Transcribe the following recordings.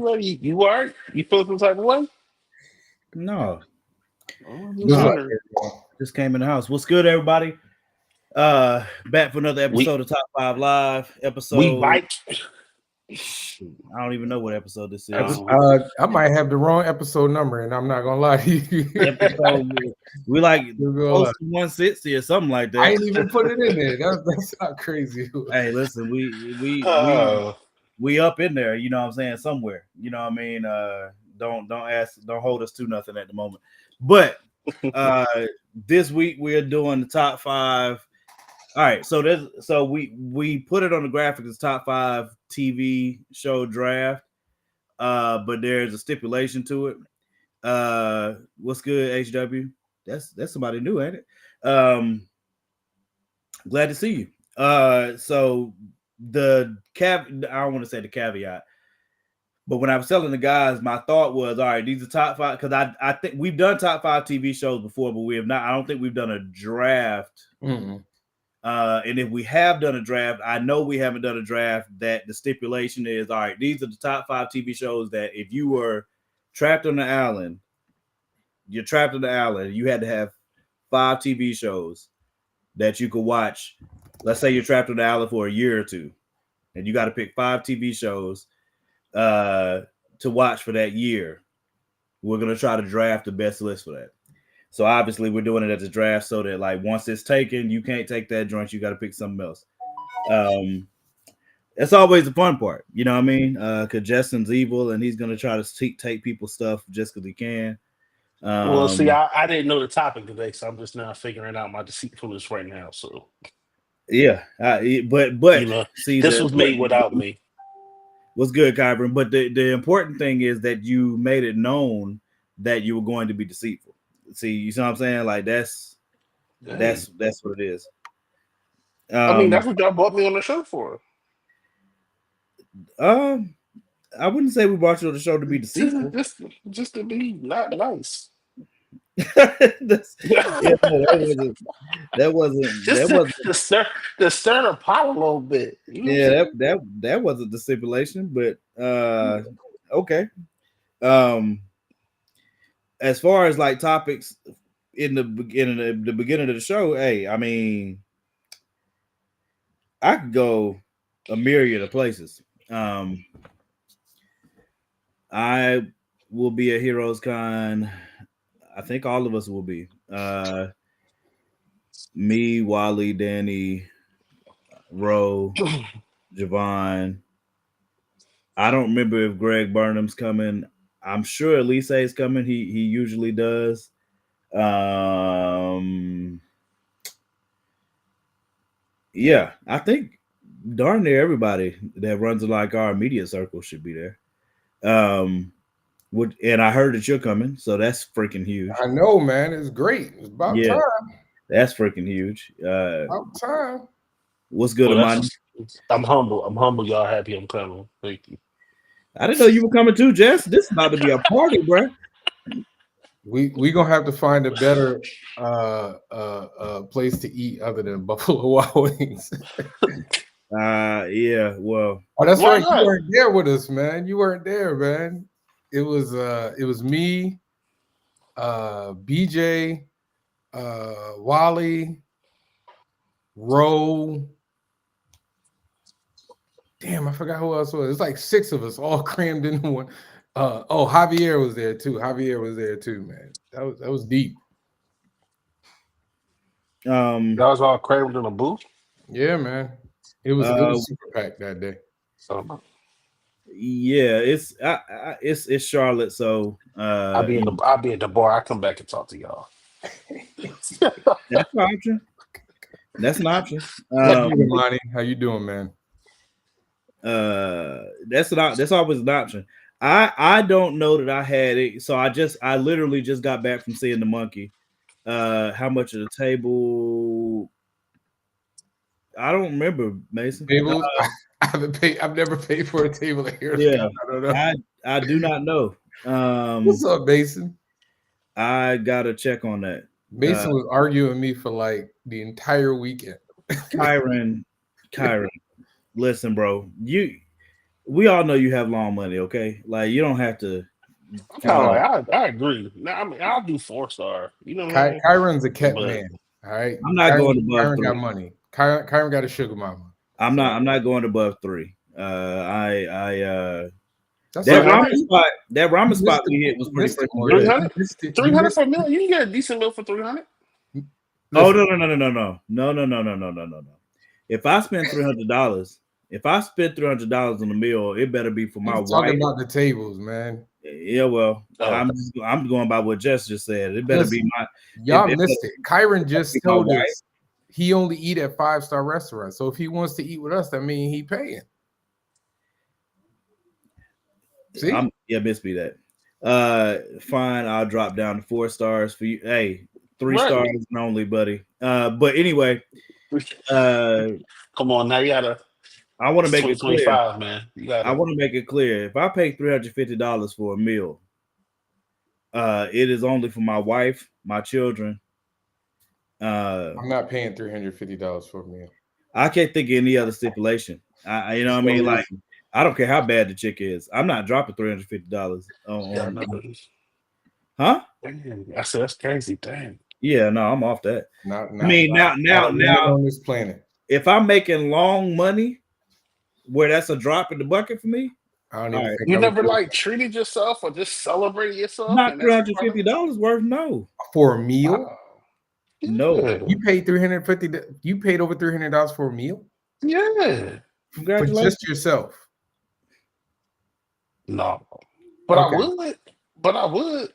ready? You all right? You feel some type of way? No, I'm just Good. wondering. just came in the house. What's good, everybody? Back for another We episode of Top 5 Live. we Episode, bite. I don't even know what episode this is. Um, I might have the wrong episode number, and I'm not gonna lie to you. Episode, we like You're gonna close lie. to 160 or something like I that. ain't even put it in there. That's not crazy. Hey, listen, uh, we up in there. You know what I'm saying? Somewhere. You know what I mean? Don't hold us to nothing at the moment. But this week we're doing the top 5. All right, so we put it on the graphic as top 5 TV show draft, but there's a stipulation to it. What's good, HW? That's somebody new, ain't it? Glad to see you. So I don't want to say the caveat, but when I was telling the guys, my thought was, all right, these are top 5 because I think we've done top 5 TV shows before, but we have not. I don't think we've done a draft. Mm-mm. And if we have done a draft, I know we haven't done a draft that the stipulation is, all right, these are the top 5 TV shows that if you were trapped on the island, you had to have 5 TV shows that you could watch. Let's say you're trapped on the island for a year or two, and you got to pick 5 TV shows to watch for that year. We're going to try to draft the best list for that. So obviously we're doing it as a draft so that like once it's taken, you can't take that joint. You got to pick something else. That's always the fun part. You know what I mean? Because Justin's evil and he's going to try to take people's stuff just because he can. well, see, I didn't know the topic today, so I'm just now figuring out my deceitfulness right now. So yeah. But you know, see, this was made without me. What's good, Kyron? But the important thing is that you made it known that you were going to be deceitful. See, you see what I'm saying? Like that's what it is. I mean, that's what y'all brought me on the show for. I wouldn't say we brought you on the show to be deceitful. Just to be not nice. that wasn't to stir the pot a little bit. That wasn't the stipulation, but okay. As far as like topics in the beginning of the show, hey, I mean, I could go a myriad of places. I will be at Heroes Con. I think all of us will be. Me, Wally, Danny, Ro, Javon. I don't remember if Greg Burnham's coming. I'm sure Elise is coming. He usually does. Yeah, I think darn near everybody that runs like our media circle should be there. And I heard that you're coming, so that's freaking huge. I know, man. It's great. It's about time. That's freaking huge. About time. What's good, Amani? I'm humble. Y'all happy I'm coming. Thank you. I didn't know you were coming too, Jess. This is about to be a party, bro. We gonna have to find a better place to eat other than Buffalo Wild Wings. Yeah. Well. Oh, that's right. You weren't there with us, man. You weren't there, man. It was me, BJ, Wally, Ro. Damn, I forgot who else was. It's like 6 of us all crammed into one. Javier was there too. Man. That was deep. Y'all was all crammed in a booth. Yeah, man. It was super packed that day. So yeah, it's Charlotte. So I'll be in the bar. I come back and talk to y'all. That's an option. That's an option. Monty, how you doing, man? That's always an option. I don't know that I had it, so I literally just got back from seeing the monkey. How much of the table? I don't remember, Mason. Tables? I haven't paid. I've never paid for a table here. Yeah, I don't know. I do not know. What's up, Mason? I gotta check on that. Mason was arguing with me for like the entire weekend. Kyron, listen, bro. we all know you have long money, okay? Like you don't have to. I'm kind of like I agree. Now, I mean, I'll do 4-star. You know what I mean? Kyron's a kept But- man. All right. I'm not going above Kyron 3. got money. Kyron got a sugar mama. I'm not going above 3. That's That all right. ramen spot You we hit was pretty missed it, freaking Morgan. good. 300? You missed it. 300 for a meal? You can get a decent meal for 300. Oh Listen, no. If I spend $300, on a meal, it better be for my I'm talking wife. about the tables, man. Yeah, well, Oh. I'm going by what Jess just said. It better be Listen, my. Y'all it missed it. Kyron just be my told wife. us he only eat at 5-star restaurants. So if he wants to eat with us, that means he paying. See? Miss me that. Fine, I'll drop down to 4 stars for you. Hey, 3 Right. stars and only, buddy. But anyway, Come on, now you gotta. I want to make it clear. 2025, man. You gotta. I want to make it clear. If I pay $350 for a meal, it is only for my wife, my children. I'm not paying $350 for a meal. I can't think of any other stipulation. You know what I mean? Like, I don't care how bad the chick is. I'm not dropping $350 on huh? Dang, I said that's crazy. Dang. Yeah, no, I'm off that. Not I mean, now, on this planet. if I'm making long money, where that's a drop in the bucket for me, I don't even All right. think You I never would do like treated yourself or just celebrated yourself? not and that's part of- $350 worth. No, for a meal. Wow. No. Yeah. You paid $350. You paid over $300 for a meal Yeah. for Congratulations. just yourself. No. But Okay. I would. But I would.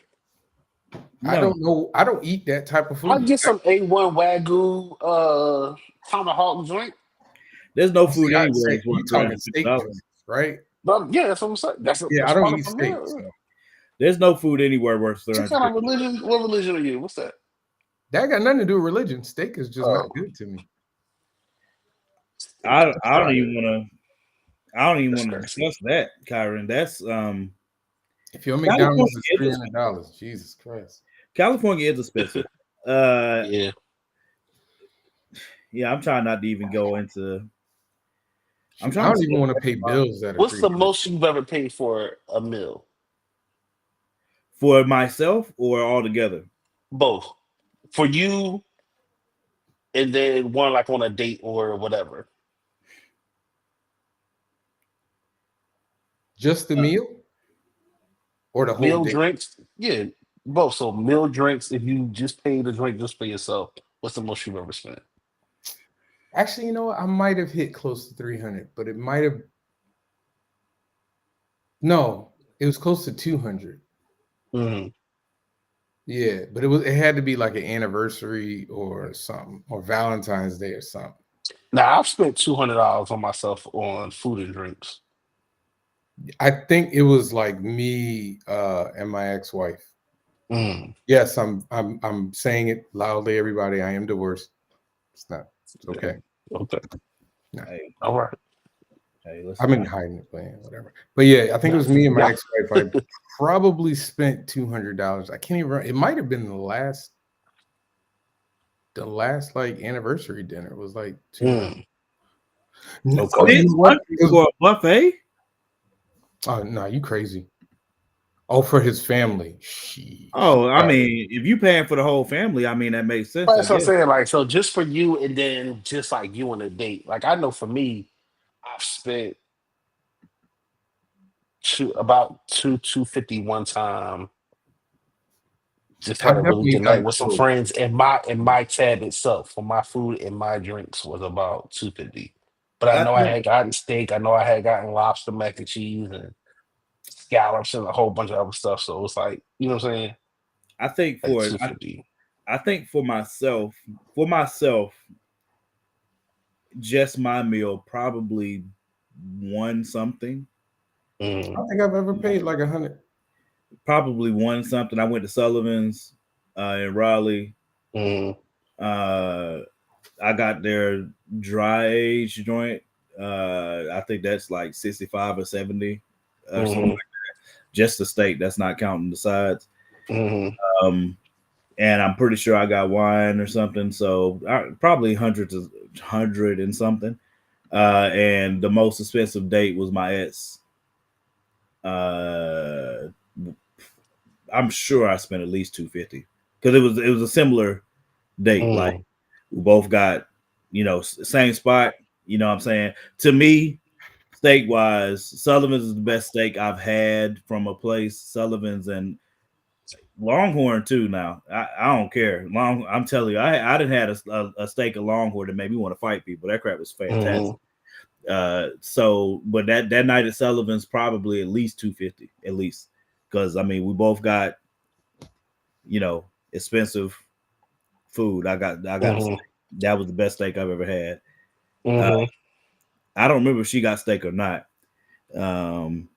I No. don't know. I don't eat that type of food. I'd get some A1 Wagyu tomahawk joint. There's no food See, I'd anywhere. say that's you worth talking steak $350. joints, right? But yeah, that's what I'm saying. That's Yeah, that's I don't part eat of steak. meal. So. There's no food anywhere worth What kind of $350. religion? What religion are you? What's that? That got nothing to do with religion. Steak is just Oh. not good to me. I don't even want That's to crazy. discuss that, Kyron. That's If your McDonald's is California $300, Jesus Christ. California is expensive. Yeah. Yeah, I'm trying not to even go into. I'm I trying. don't even want to pay bills that are What's the $300. most you've ever paid for a meal? For myself or all together. Both. For you, and then one like on a date or whatever. Just the meal? Or the whole Meal day? drinks? Yeah, both. So meal drinks, if you just paid a drink just for yourself, what's the most you've ever spent? Actually, you know what? I might have hit close to 300, but it might have. No, it was close to 200. Mhm. Yeah, but it had to be like an anniversary or something, or Valentine's Day or something. Now I've spent $200 on myself on food and drinks. I think it was like me and my ex-wife. Mm. Yes, I'm saying it loudly, everybody. I am divorced. It's not. It's okay. Okay. No. Hey, All right. hey, listen. I've been hiding it, man, whatever. But yeah, I think it was me and my Yeah. ex-wife. I probably spent $200. I can't even. It might have been the last like anniversary dinner. It was like $200. No, Okay. you know what? It was- For a buffet? Oh no, you crazy. Oh, for his family. Sheesh. Oh, I Right. mean, if you paying for the whole family, I mean that makes sense. That's I what I'm guess. saying. Like, so just for you and then just like you on a date. Like, I know for me, I've spent about $250 one time. Just had a really good night with some friends, and my tab itself for my food and my drinks was about $250. But I know I had gotten steak. I know I had gotten lobster mac and cheese and scallops and a whole bunch of other stuff. So it's like, you know what I'm saying? I think Like for $250. I think for myself, just my meal probably one something. I don't think I've ever paid like 100. Probably one something. I went to Sullivan's in Raleigh. Mm. I got their dry age joint. I think that's like 65 or 70 or something like that. Just the steak. That's not counting the sides. Mm-hmm. And I'm pretty sure I got wine or something. So probably 100 and something. And the most expensive date was my ex. I'm sure I spent at least $250 because it was a similar date. Like we both got, same spot. You know what I'm saying? To me, steak wise, Sullivan's is the best steak I've had from a place. Sullivan's and Longhorn too. Now I don't care. I'm telling you, I didn't had a steak of Longhorn that made me want to fight people. That crap was fantastic. But that night at Sullivan's probably at least $250 at least, because I mean we both got expensive food. I got that was the best steak I've ever had. I don't remember if she got steak or not.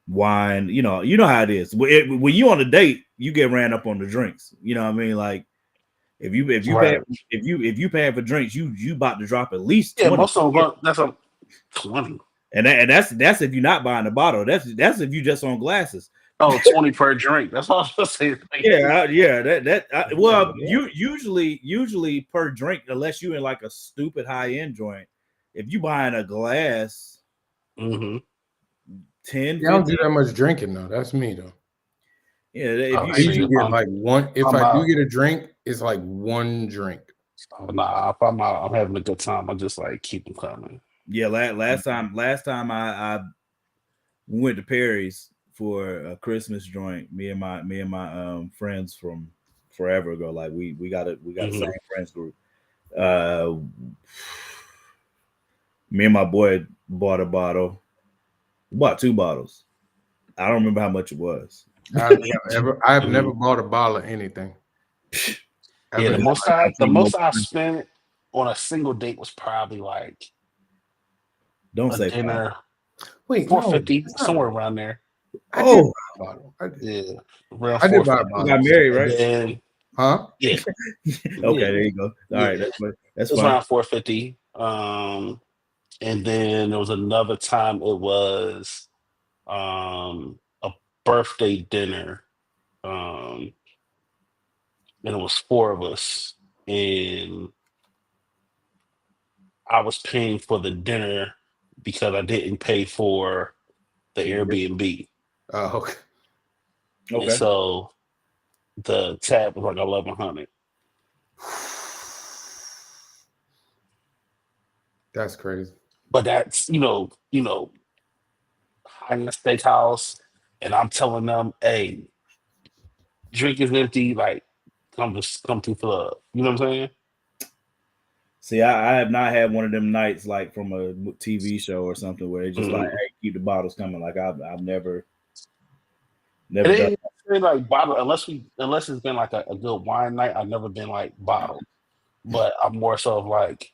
Wine, you know how it is. When you on a date, you get ran up on the drinks. You know what I mean? Like if you paying for drinks, you about to drop at least 20. Most of them that's a 20. And that's if you're not buying a bottle. That's if you just on glasses. 20 per drink. That's all I was saying. Usually per drink, unless you in like a stupid high end joint. If you buying a glass, 10. I don't do that much drinking though. That's me though. Yeah, I usually get like one. If I do get a drink, it's like one drink. Nah, if I'm out, I'm having a good time. I just like keep them coming. Yeah, last time I went to Perry's for a Christmas joint. Me and my friends from forever ago. Like we got the same friends group. Me and my boy bought a bottle. We bought 2 bottles. I don't remember how much it was. I've never bought a bottle of anything. The most I spent on a single date was probably like don't say dinner. Wait, $450 somewhere around there. I did buy a bottle. I did buy a bottle. You got married, right? Then, huh? Yeah. Okay, there you go. All right, that's it was fine. around $450. And then there was another time it was a birthday dinner. And it was 4 of us. And I was paying for the dinner because I didn't pay for the Airbnb. Oh, okay. And so the tab was like $1,100. That's crazy. But that's high-end steakhouse, and I'm telling them, hey, drink is empty, like come to club. You know what I'm saying? See, I have not had one of them nights like from a TV show or something where they just like, hey, keep the bottles coming. Like I've never done that. Like bottle unless it's been like a good wine night. I've never been like bottled, but I'm more so of like,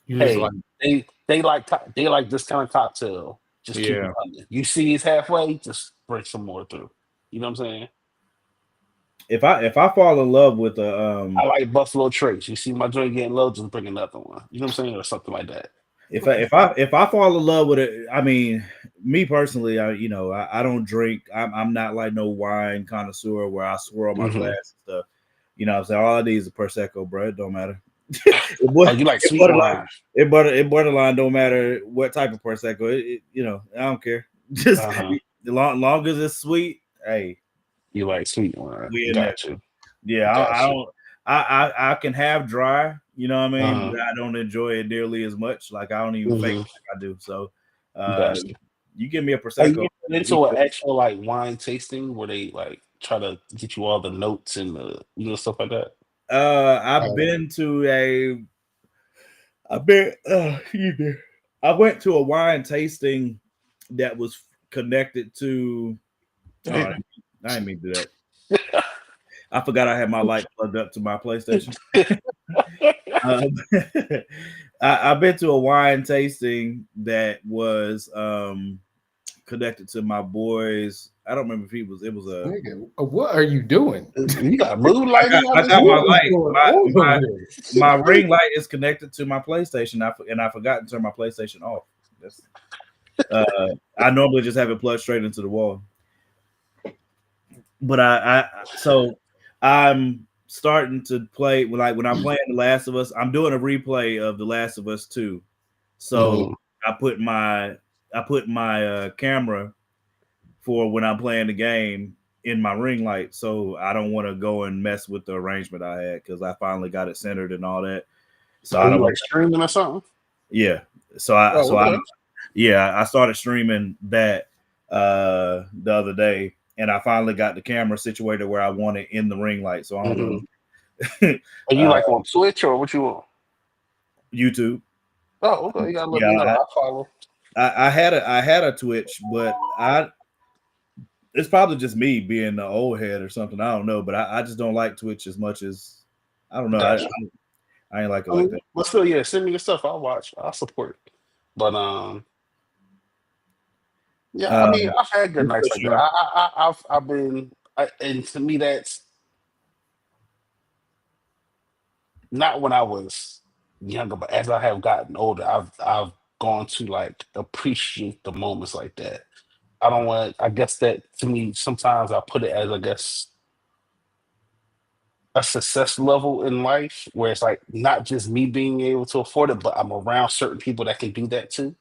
hey, they like this kind of cocktail. Just keep it coming. You see it's halfway, just bring some more through. You know what I'm saying? If I fall in love with I like Buffalo Trace. You see my joint getting low, just bring another one. You know what I'm saying, or something like that. If I fall in love with it, I mean, me personally, I don't drink. I'm not like no wine connoisseur where I swirl my glass and stuff. You know what I'm saying? All I need is a Prosecco, bro. It don't matter. You like sweet wine. It borderline don't matter what type of Prosecco. I don't care. Just long as it's sweet. Hey, you like sweet wine. We got you. Yeah, I can have dry. You know what I mean? But I don't enjoy it nearly as much. Like I don't even fake like I do. So you give me a Prosecco. You into an actual like wine tasting where they like try to get you all the notes and the stuff like that. I went to a wine tasting that was connected to. I didn't mean to do that. I forgot I had my light plugged up to my PlayStation. I've been to a wine tasting that was connected to my boys. I don't remember if it was a. What are you doing? You got mood lighting. I got my light. My ring light is connected to my PlayStation. I forgot to turn my PlayStation off. I normally just have it plugged straight into the wall. But I'm starting to play when I'm playing The Last of Us. I'm doing a replay of The Last of Us 2. So I put my camera for when I'm playing the game in my ring light, so I don't want to go and mess with the arrangement I had because I finally got it centered and all that. So Are I you don't like streaming or something? Yeah. So I started streaming that the other day, and I finally got the camera situated where I want it in the ring light. So I don't know. Are you like on Twitch or what you on? YouTube. Oh, okay. You gotta let me know. I'll follow. I had a Twitch, but it's probably just me being the old head or something. I don't know, but I just don't like Twitch as much as I don't know. Gotcha. I ain't like it like that. But still, yeah, send me your stuff. I'll watch. I'll support. But yeah, I mean, I've had good nights like that. I've been, and to me, that's not when I was younger, but as I have gotten older, I've gone to like appreciate the moments like that. I don't want. I guess that to me, sometimes I put it as I guess a success level in life, where it's like not just me being able to afford it, but I'm around certain people that can do that too.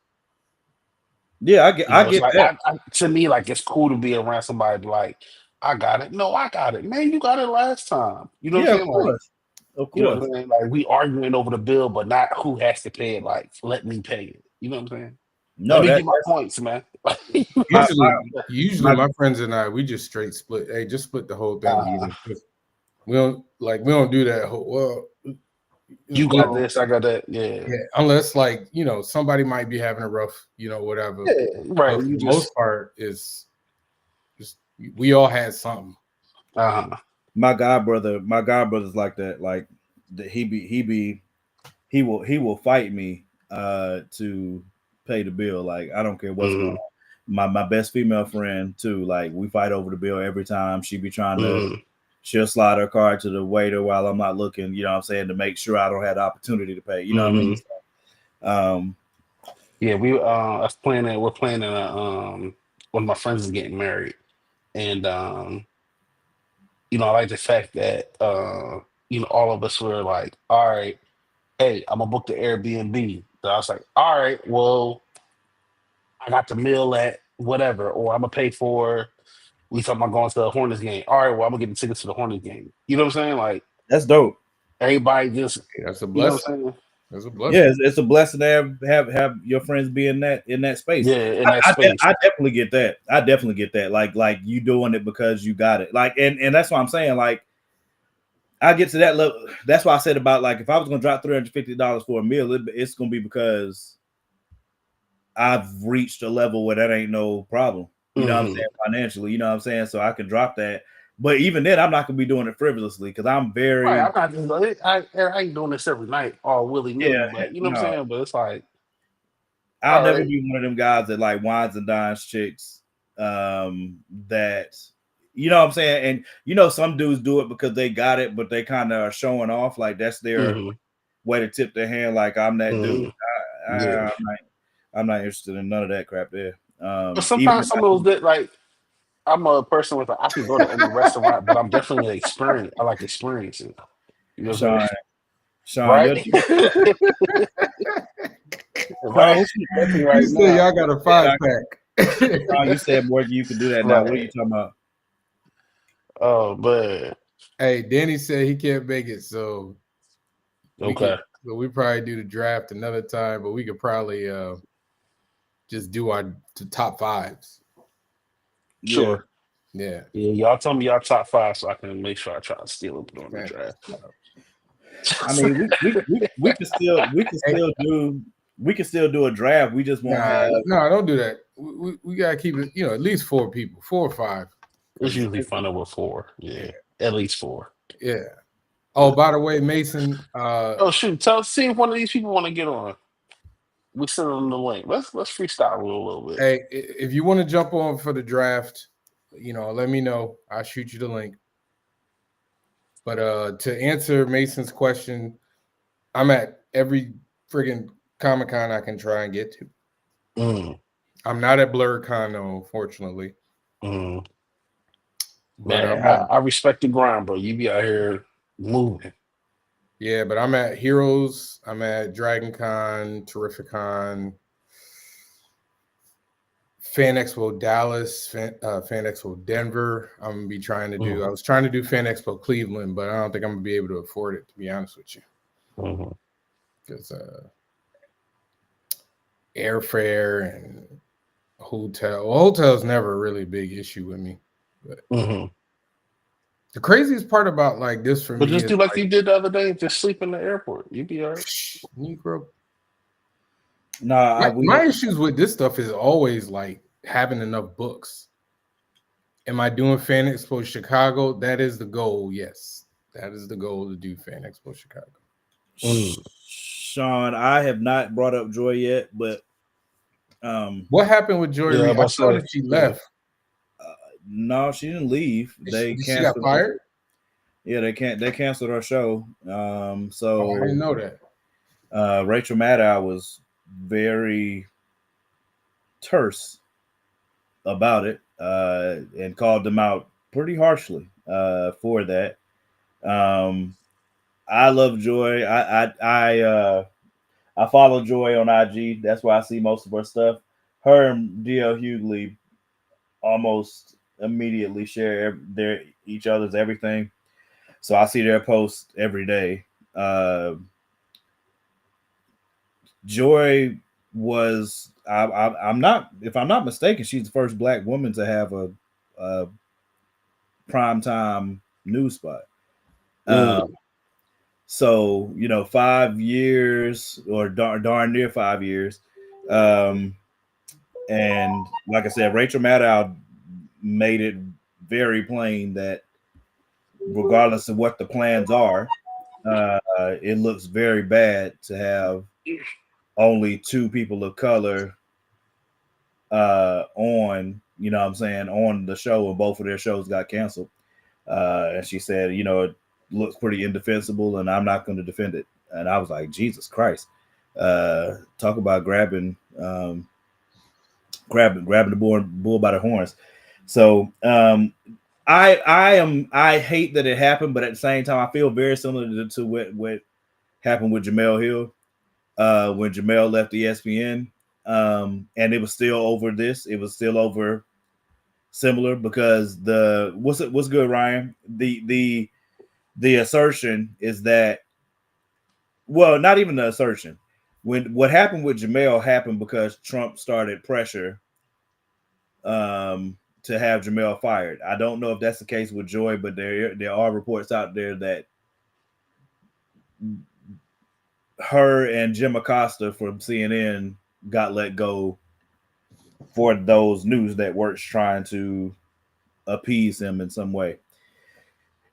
Yeah, I get Like, that. To me, like it's cool to be around somebody like I got it. No, I got it, man. You got it last time. You know what I'm saying? Like, Of you know course. what I'm saying? Like we arguing over the bill, but not who has to pay it. Like, let me pay it. You know what I'm saying? No, let me get my points, man. Usually, my friends and I, we just straight split. Hey, just split the whole thing even. We don't do that whole well. You got this, I got that. Yeah. Unless somebody might be having a rough, whatever. Yeah, right. But for the most part is just we all had something. My godbrother's like that. Like he will fight me to pay the bill. Like I don't care what's going on. My best female friend too. Like we fight over the bill every time. She be trying to. She'll slide her card to the waiter while I'm not looking, you know what I'm saying, to make sure I don't have the opportunity to pay. You know what I mean? Yeah, we're planning one of my friends is getting married. And I like the fact that all of us were like, all right, hey, I'm gonna book the Airbnb. So I was like, all right, well, I got the meal at whatever, or I'm gonna pay for. We talking about going to the Hornets game. All right, well, I'm gonna get the tickets to the Hornets game. You know what I'm saying? Like that's dope. Everybody just that's a blessing. You know what I'm saying? That's a blessing. Yeah, it's a blessing to have your friends be in that space. Yeah, in that space. I definitely get that. I definitely get that. Like you doing it because you got it. Like and that's what I'm saying. Like I get to that level. That's why I said about like if I was gonna drop $350 for a meal, it's gonna be because I've reached a level where that ain't no problem. You know what I'm saying? Financially, you know what I'm saying? So I can drop that. But even then, I'm not gonna be doing it frivolously because I'm very. Right, I'm not. I ain't doing this every night all willy nilly. Yeah, but you know what I'm saying. But it's like I'll never be one of them guys that like wines and dines chicks. That you know what I'm saying, and some dudes do it because they got it, but they kind of are showing off. Like that's their way to tip their hand. Like I'm that dude. I'm not interested in none of that crap there. But sometimes some of those that like. I'm a person with I can go to any restaurant, but I'm definitely an experience. I like experiences. You know what I'm saying? Sean, right? Right. You said y'all got a 5-pack. You said more you can do that now. What are you talking about? Oh man. Hey, Danny said he can't make it, so so we probably do the draft another time, but we could probably just do our top fives. Sure. Yeah. Y'all tell me y'all top 5 so I can make sure I try to steal it on the draft. I mean, we can still do a draft. We just won't have. No, don't do that. We gotta keep it. At least 4 people, 4 or 5. It's usually funner with 4. Yeah, at least 4. Yeah. Oh, by the way, Mason. See if one of these people want to get on. We send them the link. Let's freestyle a little bit. Hey, if you want to jump on for the draft, let me know. I'll shoot you the link. But to answer Mason's question, I'm at every friggin' Comic-Con I can try and get to. I'm not at BlurCon though, unfortunately. Man, I respect the grind, bro. You be out here moving. Yeah, but I'm at Heroes. I'm at Dragon Con, Terrificon, Fan Expo Dallas, Fan Expo Denver. I'm gonna be trying to do. I was trying to do Fan Expo Cleveland, but I don't think I'm gonna be able to afford it, to be honest with you. Because airfare and hotel's never a really big issue with me. But the craziest part about like this for me just is do like you did the other day. Just sleep in the airport. You be all right. Negro. Nah, my issues with this stuff is always like having enough books. Am I doing Fan Expo Chicago? That is the goal. Yes, that is the goal, to do Fan Expo Chicago. Sean, I have not brought up Joy yet, but what happened with Joy Reid? I saw that she left. No, she didn't leave. She got fired. Yeah, they canceled her show. So I didn't know that. Rachel Maddow was very terse about it and called them out pretty harshly for that. I love Joy. I follow Joy on IG. That's where I see most of her stuff. Her and DL Hughley almost immediately share each other's everything, so I see their posts every day. Joy was I'm not, if I'm not mistaken, she's the first Black woman to have a primetime news spot. So 5 years or darn near 5 years. And like I said, Rachel Maddow made it very plain that regardless of what the plans are, it looks very bad to have only 2 people of color on, on the show, and both of their shows got canceled. And she said, it looks pretty indefensible and I'm not going to defend it. And I was like, Jesus Christ. Talk about grabbing the bull by the horns. So I hate that it happened, but at the same time, I feel very similar to what happened with Jemele Hill when Jemele left ESPN, and it was still over this. It was still over similar because what's good, Ryan? The assertion is that, well, not even the assertion. When what happened with Jemele happened because Trump started pressure to have Jemele fired. I don't know if that's the case with Joy, but there are reports out there that her and Jim Acosta from CNN got let go for those news networks trying to appease him in some way.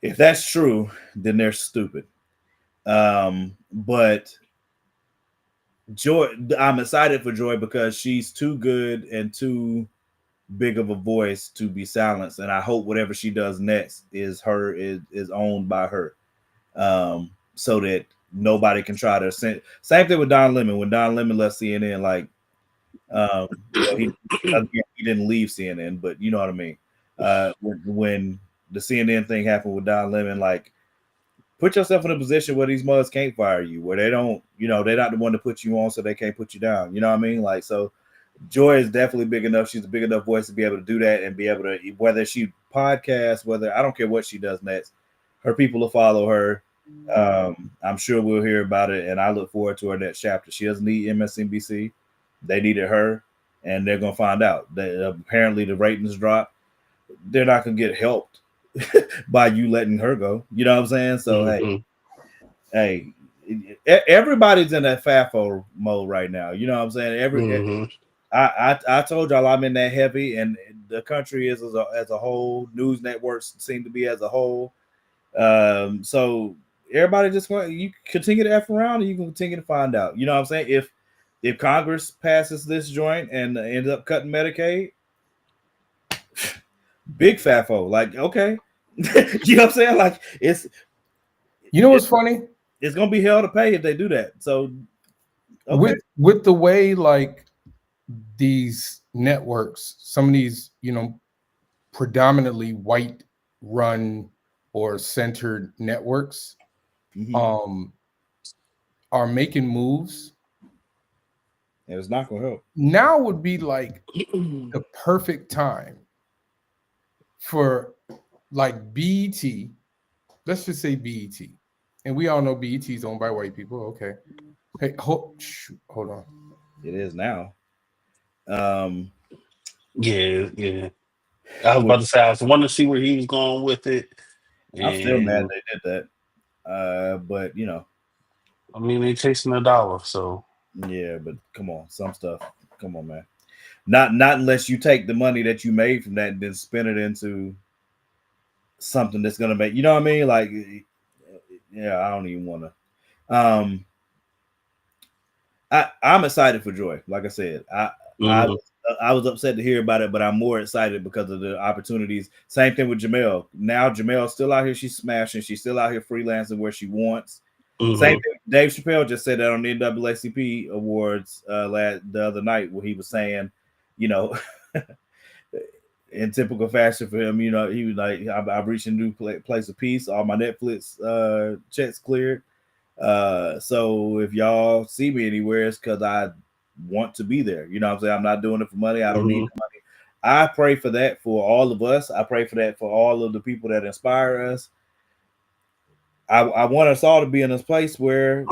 If that's true, then they're stupid. But Joy, I'm excited for Joy because she's too good and too big of a voice to be silenced, and I hope whatever she does next is owned by her, so that nobody can try to same thing with Don Lemon. When Don Lemon left CNN, like he didn't leave CNN, but you know what I mean. When the CNN thing happened with Don Lemon, like, put yourself in a position where these mothers can't fire you, where they don't, they're not the one to put you on, so they can't put you down. You know what I mean? Like, so Joy is definitely big enough. She's a big enough voice to be able to do that and be able to, whether she podcasts, I don't care what she does next, her people will follow her. I'm sure we'll hear about it, and I look forward to her next chapter. She doesn't need MSNBC. They needed her, and they're going to find out that apparently the ratings dropped. They're not going to get helped by you letting her go. You know what I'm saying? So, hey, everybody's in that FAFO mode right now. You know what I'm saying? I told y'all I'm in that heavy, and the country is as a whole. News networks seem to be as a whole. So everybody just you continue to F around, and you can continue to find out. You know what I'm saying? If Congress passes this joint and ends up cutting Medicaid, big FAFO. Like, okay. You know what I'm saying? Like, it's, what's funny? It's gonna be hell to pay if they do that. So okay. with the way like these networks, some of these, predominantly white run or centered networks, are making moves, it's not gonna help. Now would be like the perfect time for like BET. Let's just say BET, and we all know BET is owned by white people. Okay, hey, hold on. It is now. Yeah. I was about to say I was wanting to see where he was going with it. I'm still mad they did that. But you know, I mean, they chasing $1, so yeah. But come on, some stuff. Come on, man. Not unless you take the money that you made from that and then spin it into something that's gonna make. You know what I mean? Like, yeah, I don't even want to. I'm excited for Joy. Like I said, I was upset to hear about it, but I'm more excited because of the opportunities. Same thing with Jamel. Now Jamel's still out here. She's smashing. She's still out here freelancing where she wants. Same thing. Dave Chappelle just said that on the NAACP Awards the other night, where he was saying, you know, in typical fashion for him, you know, he was like, I've reached a new place of peace. All my Netflix checks cleared. So if y'all see me anywhere, it's because I want to be there. You know what I'm saying? I'm not doing it for money. I don't need the money. I pray for that for all of us. I pray for that for all of the people that inspire us. I want us all to be in this place where,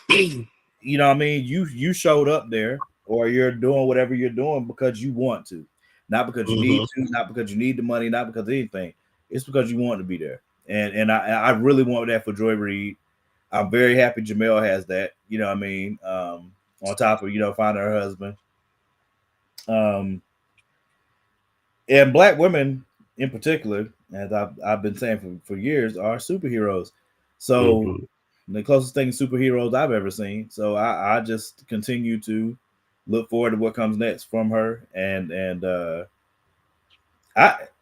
you know what I mean? You showed up there, or you're doing whatever you're doing because you want to, not because you need to, not because you need the money, not because of anything. It's because you want to be there. And I really want that for Joy Reid. I'm very happy Jamel has that, you know what I mean? On top of, you know, finding her husband. And Black women in particular, as I've been saying for years, are superheroes. So the closest thing to superheroes I've ever seen. So I just continue to look forward to what comes next from her. And I'm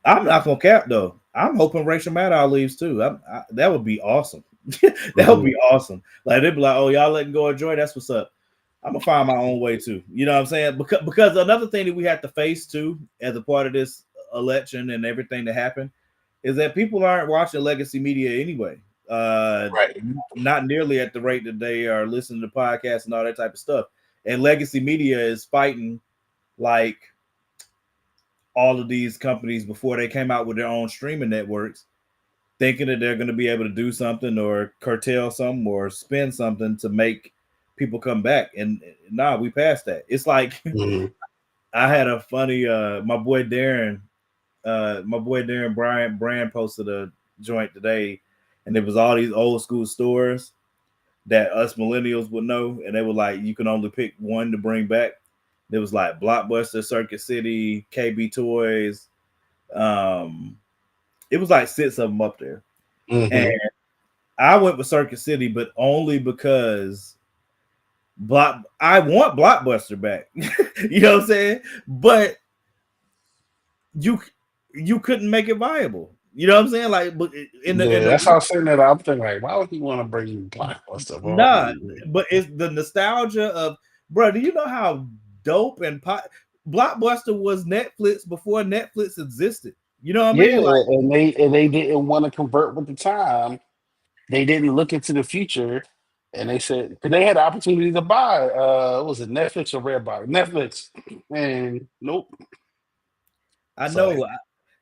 not gonna cap though. I'm hoping Rachel Maddow leaves too. That would be awesome. That would be awesome. Like they'd be like, "Oh, y'all letting go of Joy? That's what's up." I'm gonna find my own way too. You know what I'm saying? Because another thing that we have to face too, as a part of this election and everything that happened, is that people aren't watching legacy media anyway. Right. Not nearly at the rate that they are listening to podcasts and all that type of stuff. And legacy media is fighting like all of these companies before they came out with their own streaming networks, thinking that they're going to be able to do something or curtail something or spend something to make people come back. And nah, we passed that. It's like I had a funny my boy Darren Bryant Brand posted a joint today, and there was all these old school stores that us millennials would know, and they were like, you can only pick one to bring back. There was like Blockbuster, Circuit City, KB Toys. It was like 6 of them up there. And I went with Circuit City, but only because I want Blockbuster back. You know what I'm saying? But you couldn't make it viable. You know what I'm saying? Like, that's how I'm saying that. I'm thinking like, why would he want to bring Blockbuster? Nah, but it's the nostalgia of, bro. Do you know how dope and Blockbuster was Netflix before Netflix existed? You know what I mean? Like, and they didn't want to convert with the time. They didn't look into the future, and they said they had the opportunity to buy. Was it Netflix or Redbox? Netflix, and nope. I know.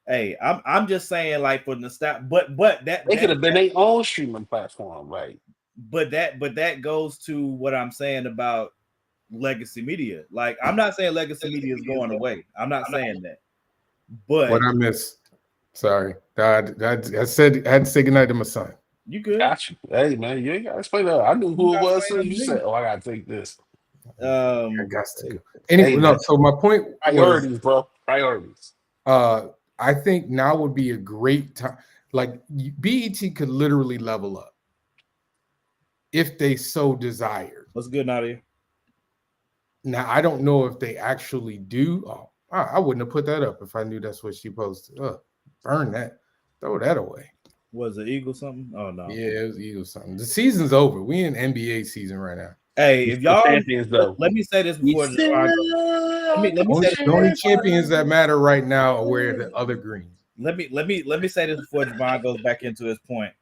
Hey, I'm just saying, like, for nostalgia, but that they could have been their own streaming platform, right? But that goes to what I'm saying about legacy media. Like, I'm not saying legacy media is going away. I'm not saying that. But what I missed, sorry, I said I had to say goodnight to my son. You good? Got you. Hey man, you ain't gotta explain that. I knew who it was. So you said, "Oh, I gotta take this." I got to go. Anyway, no. So my point, priorities, bro. Priorities. I think now would be a great time. Like BET could literally level up if they so desired. What's good, Nadia? Now I don't know if they actually do. Oh, I wouldn't have put that up if I knew that's what she posted. Burn that. Throw that away. Was it Eagle something? Oh no. Yeah, it was Eagle something. The season's over. We in NBA season right now. Hey, if y'all let me say this before let me the only champions that matter right now are wearing the other green. Let me say this before Javon goes back into his point.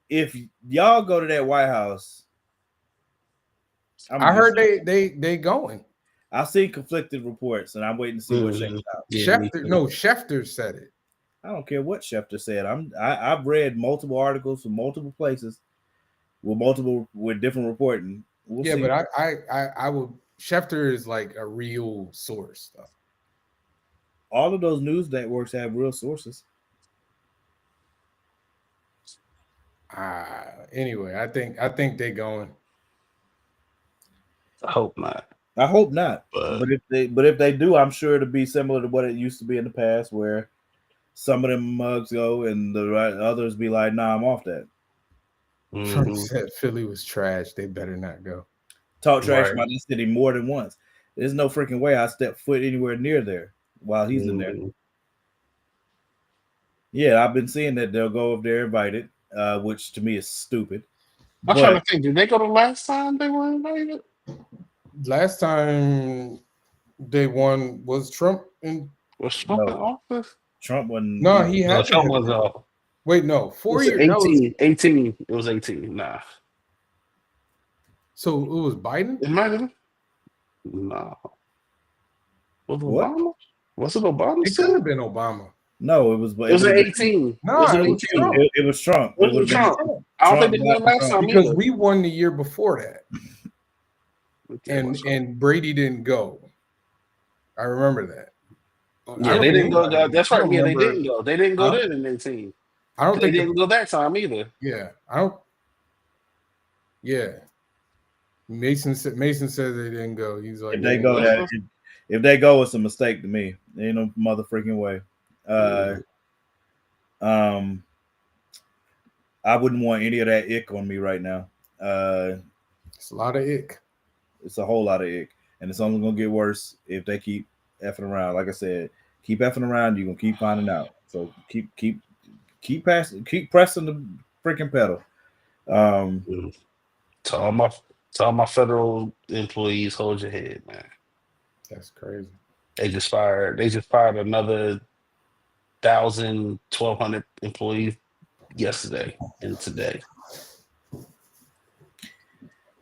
If y'all go to that White House I heard they going. I've seen conflicted reports, and I'm waiting to see what shakes out. Yeah, Schefter said it. I don't care what Schefter said. I've read multiple articles from multiple places with different reporting. We'll see. But I would. Schefter is like a real source, though. All of those news networks have real sources. Anyway, I think they're going. I hope not. I hope not. But if they do, I'm sure it'll be similar to what it used to be in the past, where some of them mugs go and the others be like, "Nah, I'm off that." Trump said Philly was trash. They better not go. Talk trash about this city more than once. There's no freaking way I step foot anywhere near there while he's in there. Yeah, I've been seeing that they'll go if they're invited, which to me is stupid. I'm trying to think. Did they go the last time they were invited? Last time they won was Trump in. Was Trump in office? Trump wasn't. No, he had. Trump was off. Wait, no, 4 years. 18. It was 18. Nah. So it was Biden? It might have been. No. Was it Obama? Was it Obama? It could have been Obama. No, it was. It was 18. No, it was Trump. It was Trump. I don't think they did it last time because either. we won the year before that, and Brady didn't go. I remember that. Yeah, they didn't go. That's right. Yeah, they didn't go. They didn't go then in 18. I don't think they didn't go that time either. Yeah, I don't. Yeah, Mason said they didn't go. He's like, if they go, if they go, it's a mistake to me. There ain't no mother freaking way. I wouldn't want any of that ick on me right now. It's a lot of ick. It's a whole lot of ick, and it's only gonna get worse if they keep effing around. Like I said, keep effing around, you're gonna keep finding out. So keep pressing the freaking pedal. To all my federal employees, hold your head, man. That's crazy. They just fired another 1,200 employees yesterday and today.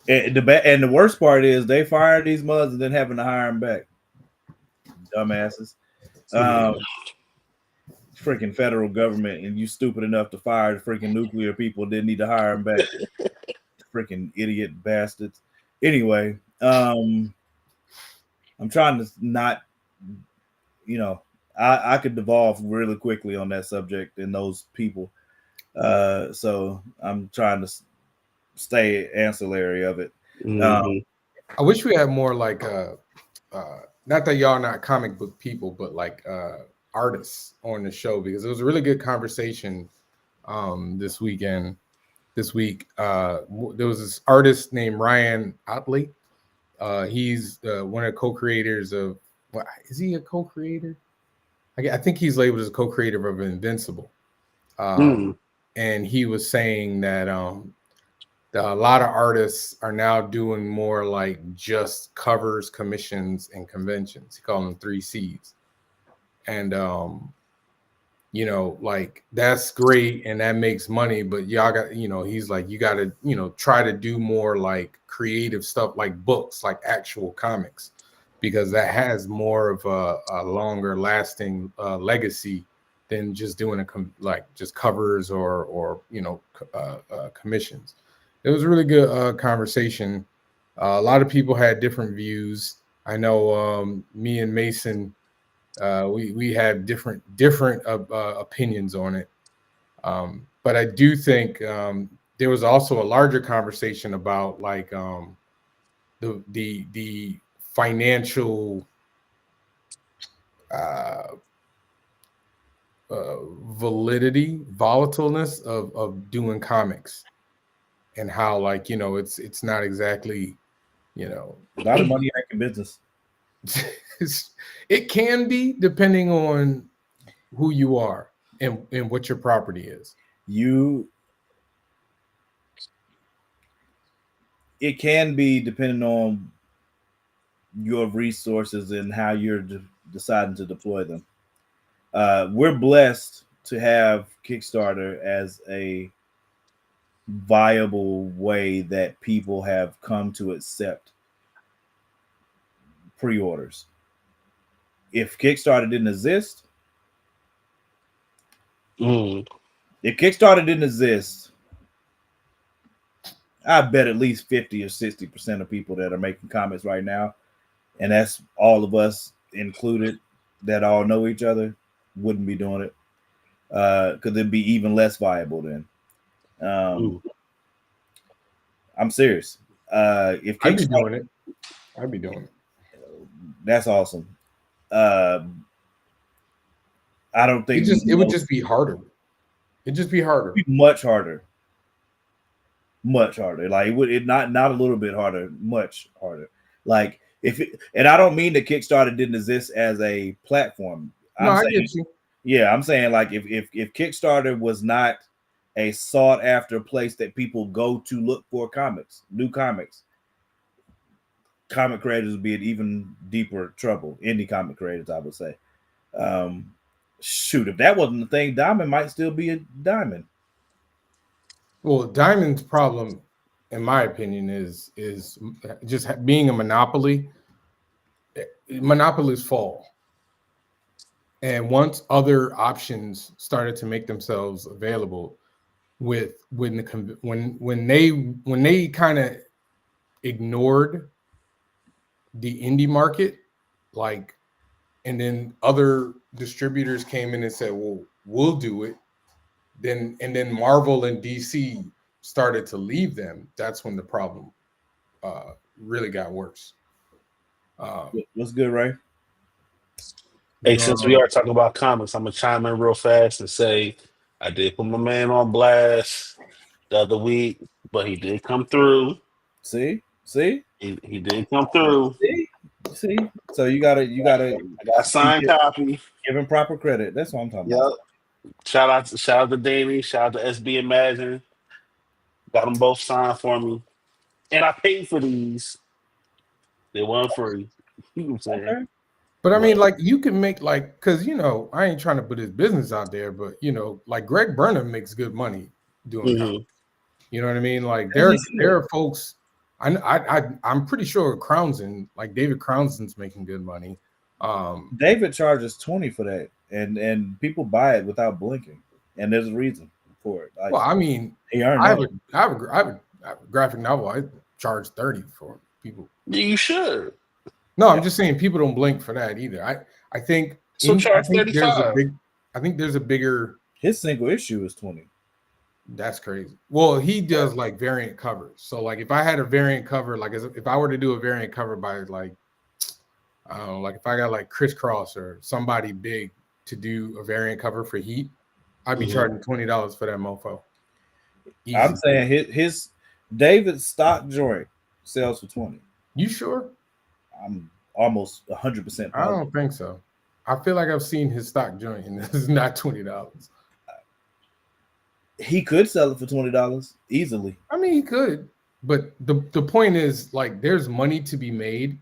And the worst part is they fired these mugs and then having to hire them back. Dumbasses. Freaking federal government, and you stupid enough to fire the freaking nuclear people, didn't need to hire them back. Freaking idiot bastards. Anyway, I'm trying to not, I could devolve really quickly on that subject and those people. So I'm trying to stay ancillary of it. I wish we had more like not that y'all not comic book people, but like artists on the show, because it was a really good conversation this week. There was this artist named Ryan Otley. He's one of the co-creators of, is he a co-creator? I think he's labeled as a co-creator of Invincible. And he was saying that a lot of artists are now doing more like just covers, commissions, and conventions. He called them 3 C's. And, like that's great and that makes money, but y'all got, he's like, you got to, try to do more like creative stuff, like books, like actual comics, because that has more of a longer lasting legacy than just doing just covers or commissions. It was a really good conversation. A lot of people had different views. I know me and Mason, we had different opinions on it. But I do think there was also a larger conversation about like the financial volatileness of doing comics, and how like it's not exactly a lot of money making business. It can be, depending on who you are and what your property is. It can be depending on your resources and how you're deciding to deploy them. We're blessed to have Kickstarter as a viable way that people have come to accept pre-orders. If Kickstarter didn't exist, Mm. if Kickstarter didn't exist, I bet at least 50 or 60% of people that are making comics right now, and that's all of us included that all know each other, wouldn't be doing it. Because it'd be even less viable then. I'm serious. If I'd be doing it. I'd be doing it. That's awesome. I don't think it would just be harder. It'd just be harder. Much harder. Much harder. Like it not a little bit harder, much harder. Like and I don't mean that Kickstarter didn't exist as a platform. I get you. Yeah, I'm saying like if Kickstarter was not a sought after place that people go to look for comics, new comics, comic creators would be in even deeper trouble. Indie comic creators, I would say. Shoot, if that wasn't the thing, Diamond might still be a Diamond. Well, Diamond's problem, in my opinion, is just being a monopoly. Monopolies fall, and once other options started to make themselves available, when they kind of ignored the indie market, like, and then other distributors came in and said, "Well, we'll do it." Then Marvel and DC started to leave them. That's when the problem really got worse. What's good, Ray? Hey, since we are talking about comics, I'm gonna chime in real fast and say I did put my man on blast the other week, but he did come through. See, he did come through. See. So you gotta. I got a signed copy. Give him proper credit. That's what I'm talking about. Shout out to Danny. Shout out to SB Imagine. Got them both signed for me, and I paid for these. They weren't free. You know what I'm saying? Okay. But I mean, like, you can make, like, because, I ain't trying to put his business out there, but, like, Greg Burnham makes good money doing that. You know what I mean? Like, there are folks, I'm pretty sure David Crownson's making good money. David charges $20 for that, and people buy it without blinking, and there's a reason for it. Like, well, I mean, I have a graphic novel. I charge $30 for people. You should. No, I'm just saying people don't blink for that either. I think so. Charge $35. I think there's a bigger. His single issue is $20. That's crazy. Well, he does like variant covers. So like if I had a variant cover, like if I were to do a variant cover by like, I don't know, like if I got like Criss Cross or somebody big to do a variant cover for Heat, I'd be charging $20 for that mofo. Easy. I'm saying his David's stock joint sells for $20. You sure? I'm almost 100% positive. I don't think so. I feel like I've seen his stock joint and this is not $20. He could sell it for $20 easily. I mean, he could, but the point is, like, there's money to be made,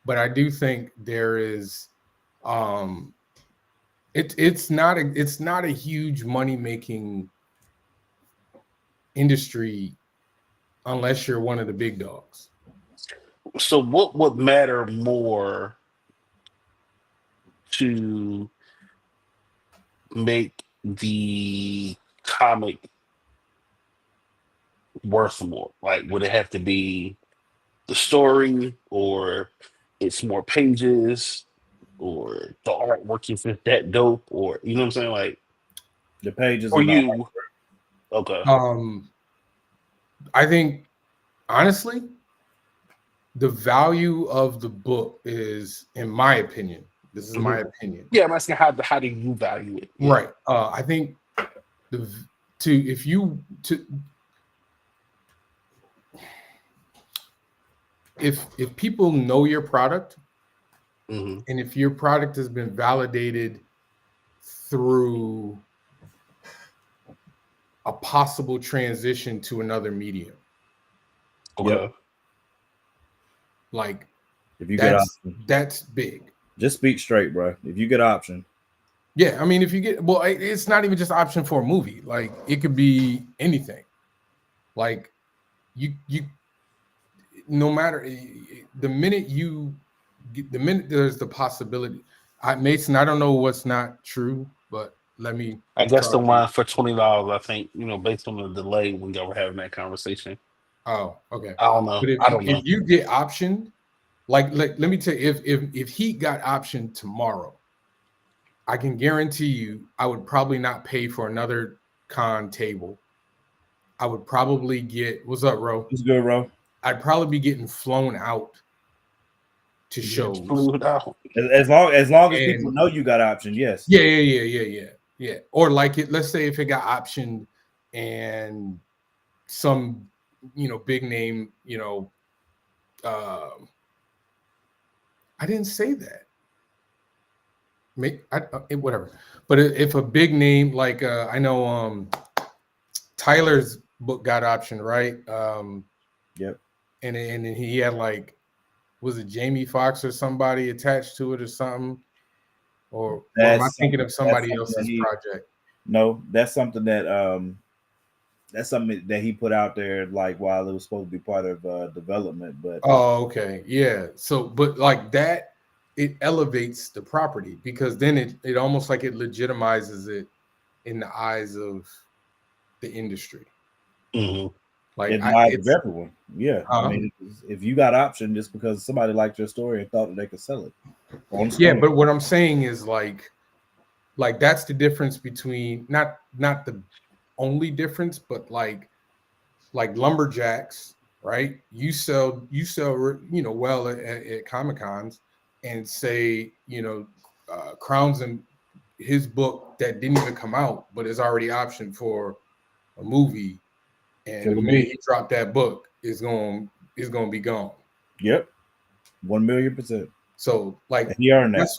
but I do think there is, it's not a huge money making industry unless you're one of the big dogs. So what would matter more to make the comic worth more? Like, would it have to be the story, or it's more pages, or the artwork is that dope, or you know what I'm saying? Like, the pages for you. Okay. I think honestly, the value of the book is, in my opinion, this is my opinion. Yeah, I'm asking how do you value it? Yeah. Right. I think if people know your product, and if your product has been validated through a possible transition to another medium. Okay. Yep. Like, if you get option, that's big. Just speak straight, bro. If you get option. Yeah, I mean, if you get, well, it's not even just option for a movie. Like, it could be anything. Like, you no matter the minute you the minute there's the possibility, Mason, I don't know what's not true, but let me. I guess the talk to you. one for $20. I think based on the delay when y'all were having that conversation. Oh, okay. I don't know. But if you get optioned, like let me tell you, if Heat got optioned tomorrow, I can guarantee you, I would probably not pay for another con table. I would probably get what's up, Ro? What's good, Ro? I'd probably be getting flown out to shows. As long as people know you got optioned, yes. Yeah. Or like let's say if it got optioned and some big name, I didn't say that. Whatever. But if a big name like I know Tyler's book got optioned, right? Yep. And then he had like, was it Jamie Foxx or somebody attached to it or something? Or am I thinking of somebody else's project? No, that's something that he put out there like while it was supposed to be part of development. But okay, yeah. So, but like that, it elevates the property because then it almost like it legitimizes it in the eyes of the industry. Mm-hmm. Like in the eyes of everyone. Yeah. I mean, if you got optioned, it's because somebody liked your story and thought that they could sell it. Yeah, but what I'm saying is like that's the difference between not the only difference, but like lumberjacks, right? You sell well at Comic-Cons and say Crowns and his book that didn't even come out but is already optioned for a movie, and the minute he dropped that book is going to be gone. Yep, 1,000,000%. So like he earned that's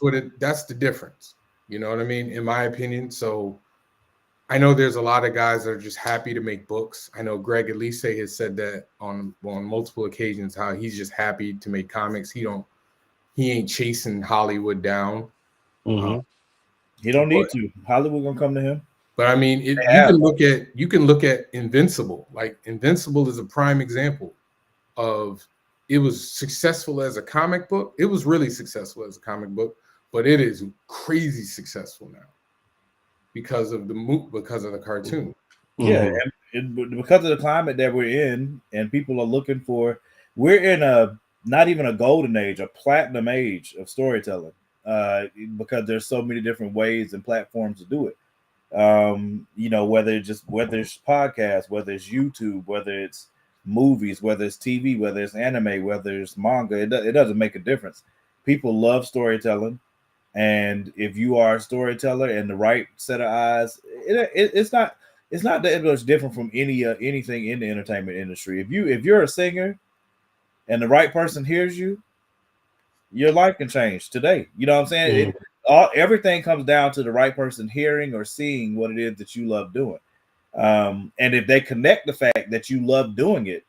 the difference. You know what I mean? In my opinion. So I know there's a lot of guys that are just happy to make books. I know Greg Elise has said that on multiple occasions, how he's just happy to make comics. He ain't chasing Hollywood down. Mm-hmm. He don't need to. Hollywood gonna come to him. But I mean, you can look at Invincible. Like Invincible is a prime example of it was successful as a comic book. It was really successful as a comic book, but it is crazy successful now because of the cartoon. Yeah, and because of the climate that we're in, and people are looking for, we're in not even a golden age, a platinum age of storytelling, because there's so many different ways and platforms to do it. Whether it's podcasts, whether it's YouTube, whether it's movies, whether it's TV, whether it's anime, whether it's manga, it doesn't make a difference. People love storytelling. And if you are a storyteller and the right set of eyes, it's not that much different from anything in the entertainment industry. If you're a singer and the right person hears you, your life can change today. You know what I'm saying? Everything comes down to the right person hearing or seeing what it is that you love doing. And if they connect the fact that you love doing it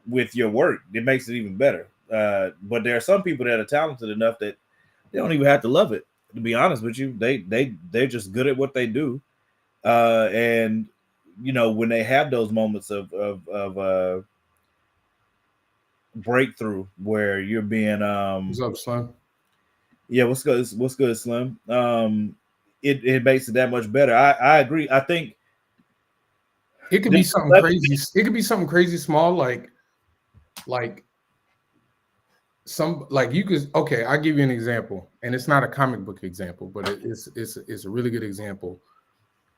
with your work, it makes it even better. But there are some people that are talented enough that they don't even have to love it. To be honest with you, they're just good at what they do, and when they have those moments of breakthrough where you're being what's up, Slim? Yeah, what's good, Slim? It makes it that much better. I agree. I think it could be something crazy. It could be something crazy small, like you could. Okay, I'll give you an example, and it's not a comic book example, but it's a really good example.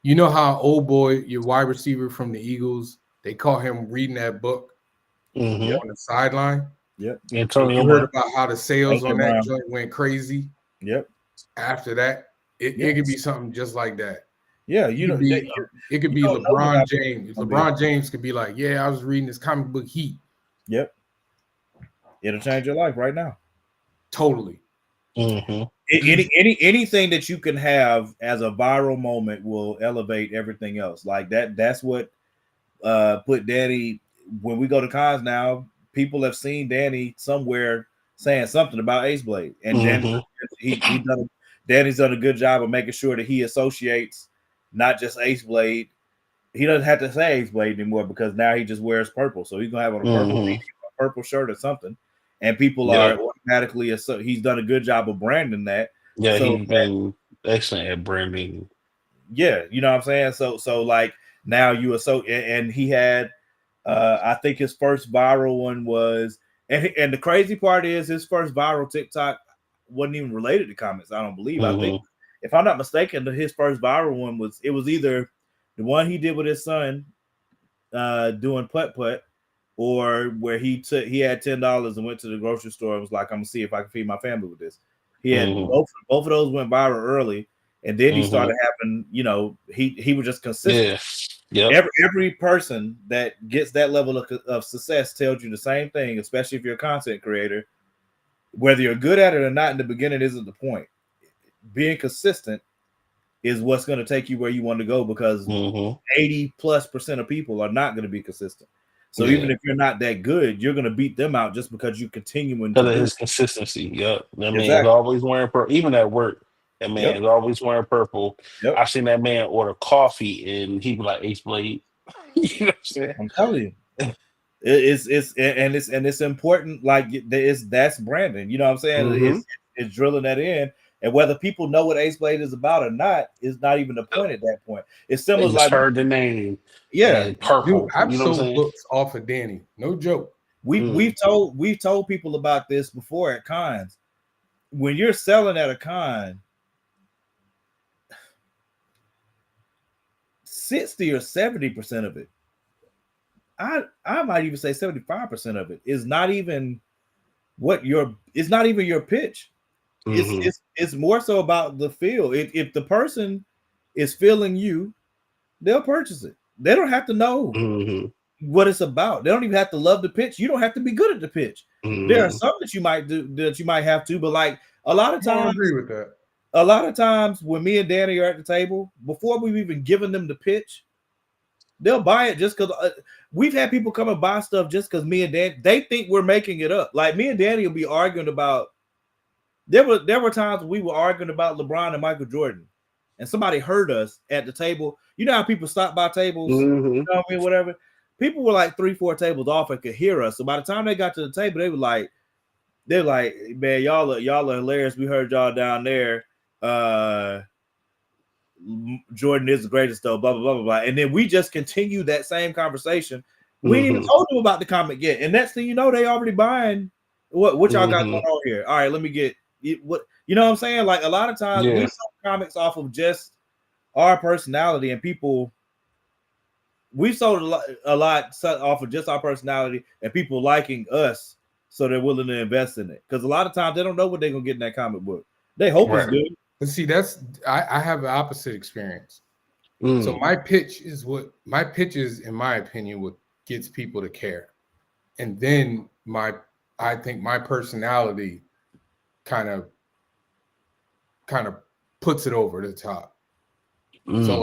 You know how old boy, your wide receiver from the Eagles, they call him reading that book on the sideline. Yep. You heard about how the sales on that joint went crazy. Yep. After that, it could be something just like that. Yeah, it could be LeBron James. LeBron James could be like, "Yeah, I was reading this comic book Heat." Yep. It'll change your life right now. Totally. Anything that you can have as a viral moment will elevate everything else. Like that's what put Danny. When we go to cons now, people have seen Danny somewhere saying something about Ace Blade, and Danny's done a good job of making sure that he associates not just Ace Blade. He doesn't have to say Ace Blade anymore because now he just wears purple, so he's gonna have on a purple shirt or something. and people are automatically so he's done a good job of branding that. Yeah, so he's been excellent at branding. Yeah, you know what I'm saying. So like now you associate, and he had, I think his first viral one was, and the crazy part is his first viral TikTok wasn't even related to comics. I don't believe. I think, if I'm not mistaken, his first viral one was either the one he did with his son, doing putt-putt, or where he had $10 and went to the grocery store and was like, I'm gonna see if I can feed my family with this. He had both of those went viral early, and then he started having, he was just consistent. Every person that gets that level of success tells you the same thing, especially if you're a content creator. Whether you're good at it or not in the beginning isn't the point. Being consistent is what's going to take you where you want to go, because 80+% of people are not going to be consistent. So even if you're not that good, you're going to beat them out just because you continuing to his consistency. That man is always wearing purple. Even at work, that man is always wearing purple. I've seen that man order coffee and he be like Ace Blade. You know what I'm saying? I'm telling you. It's important. Like that's branding. You know what I'm saying? It's drilling that in. And whether people know what Ace Blade is about or not is not even the point at that point. It's similar. Like heard the name, purple. Dude, I've sold books off of Danny. No joke. We've told people about this before at cons. When you're selling at a con, 60 or 70% of it, I might even say 75% of it is not even it's not even your pitch. It's more so about the feel. If the person is feeling you, they'll purchase it. They don't have to know what it's about. They don't even have to love the pitch. You don't have to be good at the pitch. There are some that you might do that you might have to, but like a lot of times, I agree with that. A lot of times when me and Danny are at the table, before we've even given them the pitch, they'll buy it just because we've had people come and buy stuff just because me and Danny, they think we're making it up. Like me and Danny will be arguing about. There were times we were arguing about LeBron and Michael Jordan, and somebody heard us at the table. You know how people stop by tables, you know what I mean, whatever. People were like 3-4 tables off and could hear us. So by the time they got to the table, they're like, man, y'all are hilarious. We heard y'all down there. Jordan is the greatest, though. Blah blah blah blah blah. And then we just continue that same conversation. We ain't even told them about the comic yet, and next thing you know, they already buying what y'all got going on here. All right, let me get. What you know what I'm saying? Like a lot of times we sell comics off of just our personality, and people we sold a lot off of just our personality and people liking us, so they're willing to invest in it. Because a lot of times they don't know what they're gonna get in that comic book. They hope it's good. But see, I have the opposite experience. So my pitch is, in my opinion, what gets people to care, and then I think my personality kind of puts it over the top. So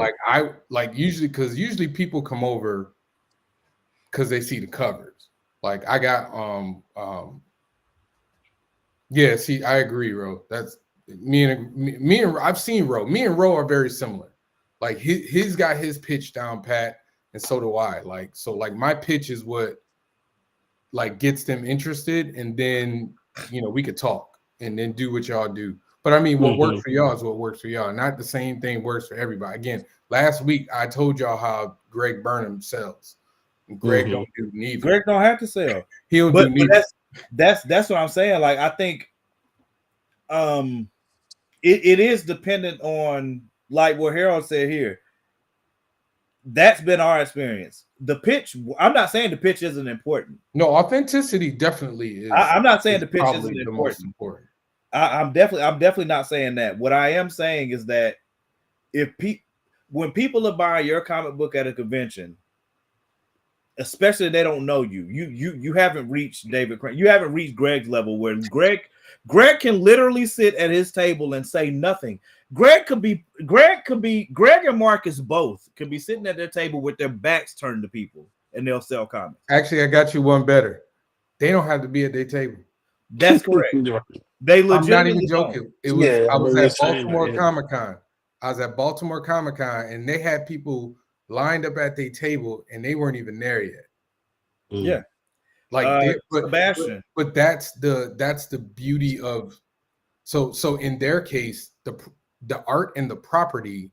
like usually people come over because they see the covers. Like I got see, I agree, Ro. That's me and I've seen Ro. Me and Ro are very similar. Like he's got his pitch down pat, and so do I. Like my pitch is what like gets them interested, and then we could talk and then do what y'all do. But I mean, what works for y'all is what works for y'all. Not the same thing works for everybody. Again, last week I told y'all how Greg Burnham sells. And Greg don't do neither. Greg don't have to sell. He'll do neither. That's what I'm saying. Like I think it is dependent on, like what Harold said here. That's been our experience. The pitch, I'm not saying the pitch isn't important. No, authenticity definitely is. I'm not saying the pitch isn't important. I'm definitely not saying that. What I am saying is that when people are buying your comic book at a convention, especially if they don't know you haven't reached David Crane, you haven't reached Greg's level where Greg can literally sit at his table and say nothing. Greg and Marcus both could be sitting at their table with their backs turned to people and they'll sell comics. Actually, I got you one better. They don't have to be at their table. That's correct. They legitimately. I'm not even joking. I was at Baltimore Comic Con. I was at Baltimore Comic Con, and they had people lined up at their table, and they weren't even there yet. Yeah, Like, Sebastian. but that's the beauty of so in their case, the art and the property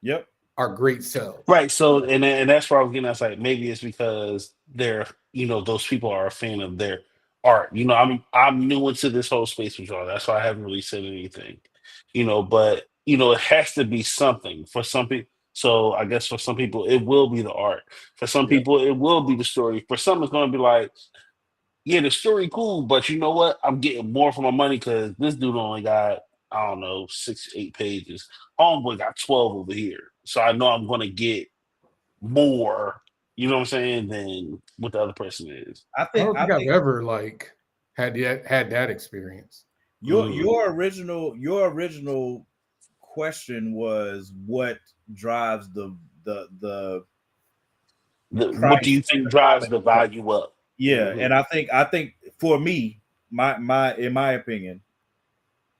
Yep. are great sales. Right. So, and that's where I was getting at. It's like maybe it's because they're, those people are a fan of their art. I'm new into this whole space with y'all. That's why I haven't really said anything. But it has to be something for some people. So I guess for some people it will be the art. For some people it will be the story. For some it's going to be like, yeah, the story cool, but you know what? I'm getting more for my money because this dude only got, I don't know, 6, 8 pages. Homeboy got 12 over here. So I know I'm gonna get more, you know what I'm saying, than what the other person is. I don't think I've ever like had that experience. Your original question was what drives the what do you think drives the value up? Yeah, and I think for me, in my opinion,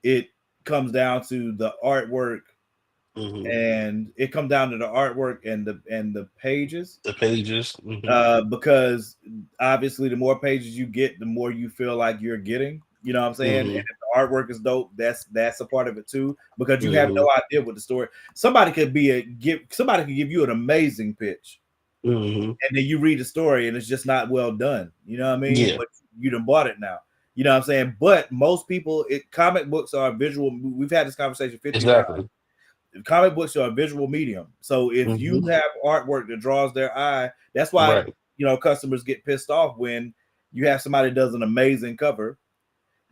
it comes down to the artwork, and it comes down to the artwork and the pages. The pages, because obviously, the more pages you get, the more you feel like you're getting. You know what I'm saying? And if the artwork is dope, that's a part of it too, because you have no idea what the story. Somebody could give you an amazing pitch. And then you read the story and it's just not well done. You know what I mean? Yeah. But you done bought it now. You know what I'm saying? But most people, comic books are visual. We've had this conversation 50 times. Comic books are a visual medium. So if you have artwork that draws their eye, that's why customers get pissed off when you have somebody that does an amazing cover,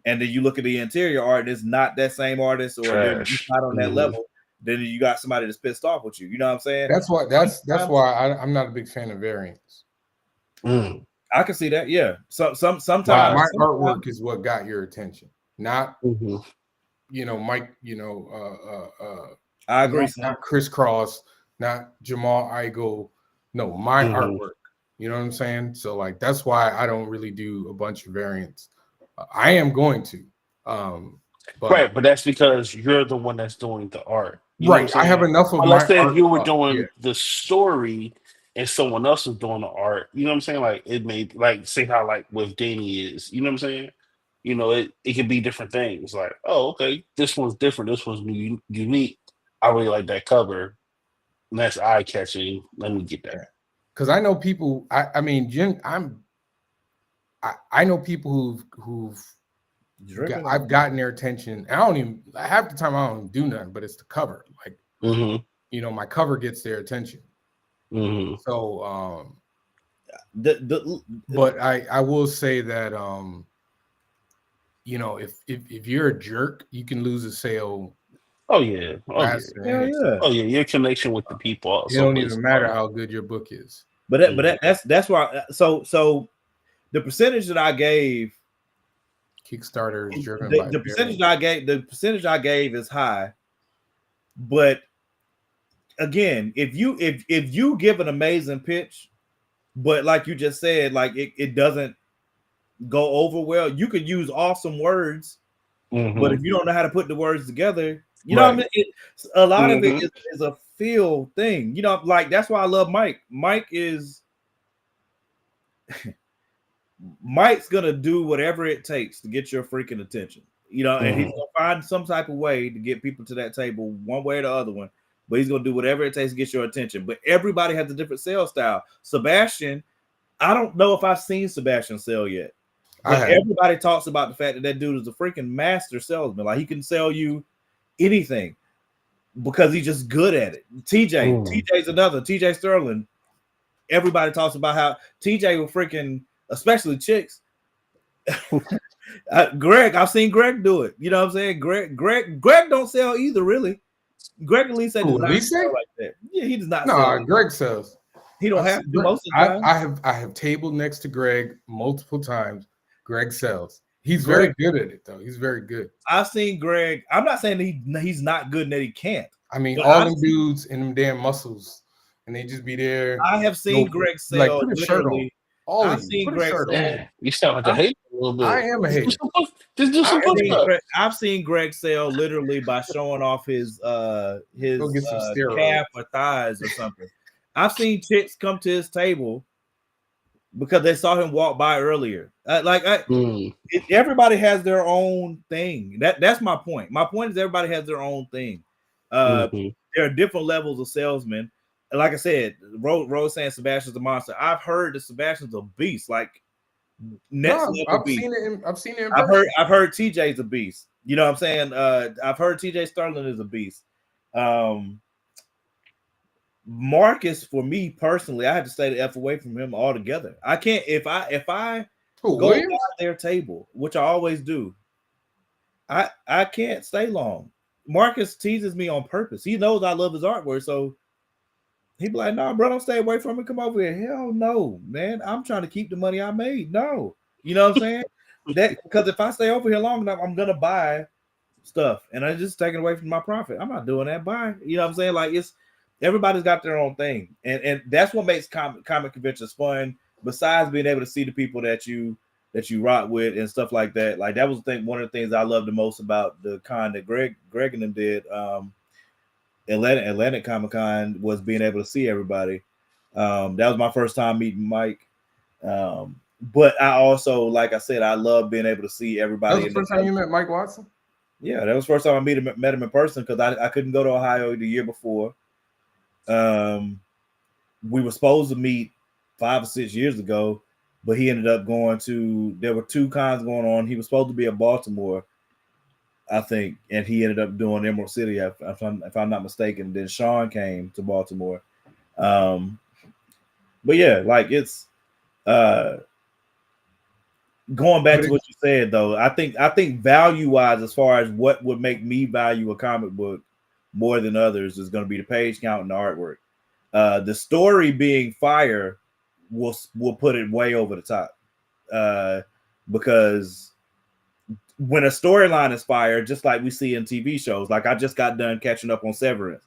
and then you look at the interior art, it's not that same artist, or they're just not on that level. Then you got somebody that's pissed off with you. You know what I'm saying? That's why I'm not a big fan of variants. I can see that. Yeah. So sometimes my artwork is what got your attention, not Mike. I agree. Not Chris Cross, not Jamal Igle. No, my artwork. You know what I'm saying? So like that's why I don't really do a bunch of variants. I am going to. But that's because you're the one that's doing the art. Right. I have enough of let's say if you were doing the story and someone else was doing the art, you know what I'm saying? Like it may say how like with Danny is, you know what I'm saying? It could be different things. Like, oh, okay, this one's different. This one's unique. I really like that cover. And that's eye catching. Let me get that. Because I know people. I mean, Jim. I know people who've. I've gotten their attention. I don't even half the time I don't do nothing, but it's the cover. Like, my cover gets their attention. So, but I will say that if you're a jerk, you can lose a sale. Oh yeah. Your connection with the people. It don't even matter how good your book is. But that's why. So the percentage that I gave. Kickstarter is driven by the percentage I gave. The percentage I gave is high, but again, if you give an amazing pitch, but like you just said, like it doesn't go over well, you could use awesome words, but if you don't know how to put the words together, you know what I mean. A lot of it is a feel thing. Like that's why I love Mike. Mike's gonna do whatever it takes to get your freaking attention, and he's gonna find some type of way to get people to that table one way or the other one, but he's gonna do whatever it takes to get your attention. But everybody has a different sales style. Sebastian, I don't know if I've seen Sebastian sell yet, but everybody talks about the fact that dude is a freaking master salesman. Like he can sell you anything because he's just good at it. TJ's another. TJ Sterling, everybody talks about how TJ will freaking, especially chicks. Greg, I've seen Greg do it. You know what I'm saying? Greg don't sell either, really. Greg Elise does not sell like that. Yeah, he does not. No, Greg sells. He don't have to most of the time. I have tabled next to Greg multiple times. Greg sells. He's very good at it, though. He's very good. I've seen Greg. I'm not saying he's not good and that he can't. I mean, all them dudes and them damn muscles, and they just be there. I have seen Greg sell. Like, put a shirt on. I've seen Greg sell. You sound like a hater a little bit. I am a hater. Just do some I've seen Greg sell literally by showing off his calf or thighs or something. I've seen chicks come to his table because they saw him walk by earlier. Everybody has their own thing. That's my point. My point is everybody has their own thing. There are different levels of salesmen. And like I said, Rose saying Sebastian's a monster. I've heard that Sebastian's a beast. Like I've seen it in person. I've heard TJ's a beast. You know what I'm saying? I've heard TJ Sterling is a beast. Marcus, for me personally, I had to stay the F away from him altogether. I can't if I go by their table, which I always do. I can't stay long. Marcus teases me on purpose. He knows I love his artwork, so he'd be like, "No, bro, don't stay away from me. Come over here." Hell no, man. I'm trying to keep the money I made. No, you know what I'm saying? Because if I stay over here long enough, I'm gonna buy stuff, and I just taking away from my profit. I'm not doing that. Bye. You know what I'm saying? Like everybody's got their own thing, and that's what makes comic conventions fun. Besides being able to see the people that you rock with and stuff like that. Like that was one of the things I loved the most about the con that Greg and them did. Atlantic Comic Con was being able to see everybody. That was my first time meeting Mike. But I also, like I said, I love being able to see everybody. That was the first time you met Mike Watson? Yeah, that was the first time I met him in person because I couldn't go to Ohio the year before. We were supposed to meet 5 or 6 years ago, but he ended up going to. There were 2 cons going on. He was supposed to be in Baltimore, I think, and he ended up doing Emerald City, if I'm not mistaken. Then Sean came to Baltimore. But yeah, like it's going back to what you said though. I think value-wise, as far as what would make me value a comic book more than others, is going to be the page count and the artwork. The story being fire will put it way over the top. Because when a storyline is fire, just like we see in TV shows, like I just got done catching up on Severance.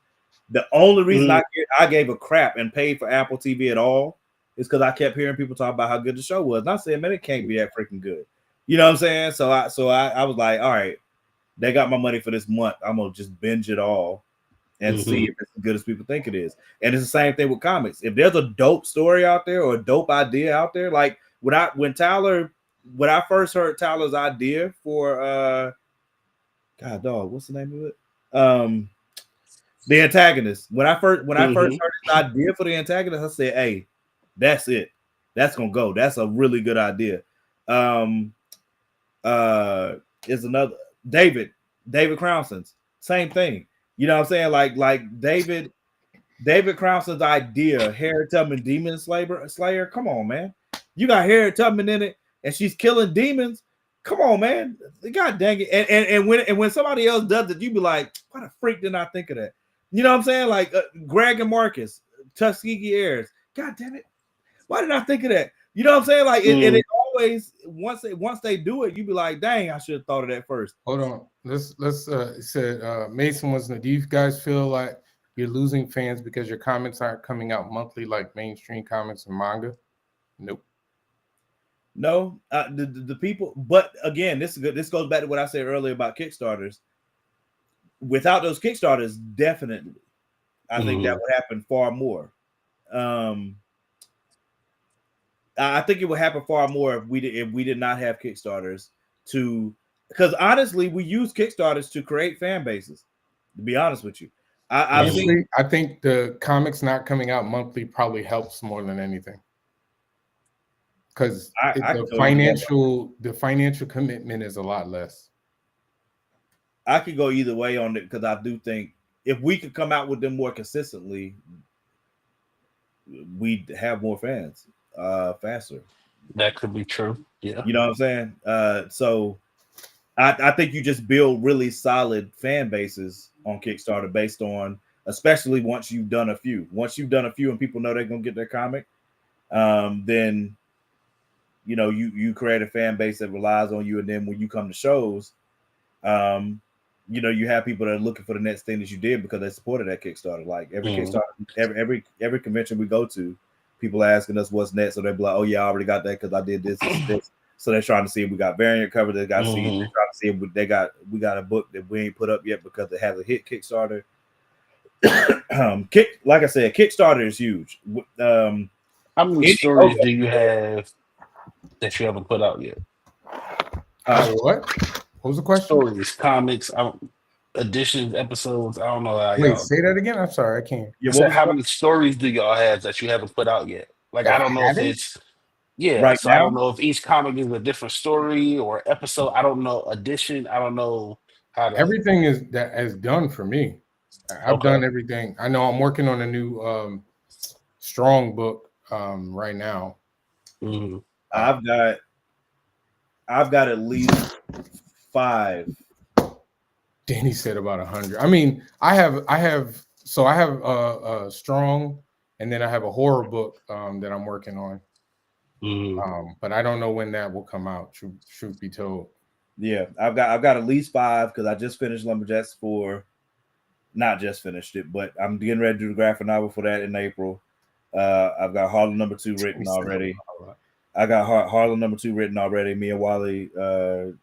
The only reason I gave a crap and paid for Apple TV at all is because I kept hearing people talk about how good the show was. Not saying, man, it can't be that freaking good. You know what I'm saying? So I was like, all right, they got my money for this month. I'm gonna just binge it all and see if it's as good as people think it is. And it's the same thing with comics. If there's a dope story out there or a dope idea out there, like when I first heard Tyler's idea for what's the name of it? The Antagonist. When I first heard his idea for the Antagonist, I said, hey, that's it. That's gonna go. That's a really good idea. Is another David Crownson's same thing. You know what I'm saying? Like David Crownson's idea, Harriet Tubman Demon Slayer. Come on, man. You got Harriet Tubman in it, and she's killing demons. Come on, man. God dang it. And when somebody else does it, you be like, what a freak did I think of that? You know what I'm saying? Like Greg and Marcus, Tuskegee Heirs. God damn it. Why did I think of that? You know what I'm saying? Like and it always once they do it, you be like, dang, I should have thought of that first. Hold on. Let's said Mason was do you guys feel like you're losing fans because your comics aren't coming out monthly like mainstream comics and manga? Nope. No, the people, but again, this goes back to what I said earlier about Kickstarters. Without those Kickstarters, definitely, I think that would happen far more. I think it would happen far more if we did not have Kickstarters because honestly, we use Kickstarters to create fan bases. To be honest with you, I think the comics not coming out monthly probably helps more than anything. Because the financial commitment is a lot less. I could go either way on it because I do think if we could come out with them more consistently, we'd have more fans faster. That could be true. Yeah. You know what I'm saying? So I think you just build really solid fan bases on Kickstarter based on, especially once you've done a few. Once you've done a few and people know they're going to get their comic, then you know, you create a fan base that relies on you, and then when you come to shows, you know, you have people that are looking for the next thing that you did because they supported that Kickstarter. Like every Kickstarter, every convention we go to, people are asking us what's next, so they're like, "Oh yeah, I already got that because I did this." So they're trying to see if we got variant cover. They got see. They're trying to see if we got a book that we ain't put up yet because it hasn't hit Kickstarter. Like I said, Kickstarter is huge. How many stories do you have that you haven't put out yet? What? What was the question? Stories, comics, editions, episodes. I don't know how Wait, y'all. say that again. I'm sorry, I can't. Yeah, I said, how many stories do y'all have that you haven't put out yet? Like, I That don't know if haven't? it's Right So I now? don't know if each comic is a different story or episode. I don't know edition. I don't know how to. Everything is done for me. I've Okay. done everything. I know I'm working on a new strong book right now. Mhm. I've got at least 5. Danny said about 100. I mean, I have a strong, and then I have a horror book that I'm working on. Mhm. But I don't know when that will come out. Truth be told. Yeah, I've got at least 5 because I just finished Lumberjacks 4. Not just finished it, but I'm getting ready to do the graphic novel for that in April. I've got Harlem #2 written already. I got Harlem #2 written already. Me and Wally, are,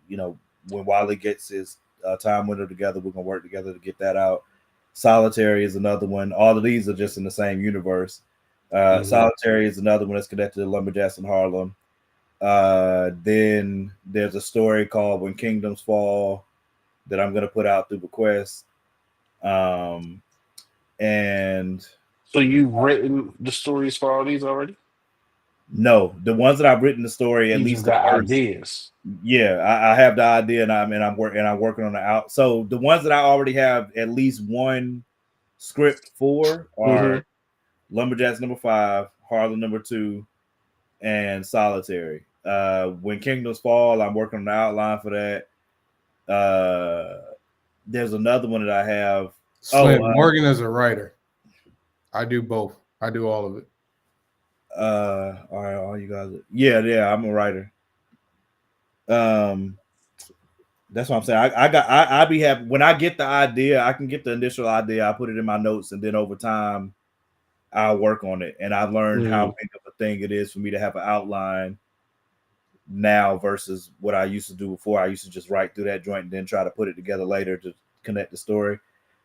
when Wally gets his time window together, we're gonna work together to get that out. Solitary is another one. All of these are just in the same universe. Solitary is another one that's connected to Lumberjacks in Harlem. Then there's a story called When Kingdoms Fall that I'm gonna put out through Bequest. And So you've written the stories for all these already? no, the ones that I've written the story, at You least just the got first, ideas. yeah, I have the idea, and I'm working on the out. So the ones that I already have at least one script for are Lumberjacks #5, Harlem #2, and Solitary. When Kingdoms Fall, I'm working on the outline for that. There's another one that I have. Slim Morgan is a writer. I do both. I do all of it. All right, all you guys. Yeah, I'm a writer. That's what I'm saying. I be happy when I get the idea. I can get the initial idea. I put it in my notes, and then over time, I'll work on it. And I've learned how big of a thing it is for me to have an outline now versus what I used to do before. I used to just write through that joint and then try to put it together later to connect the story.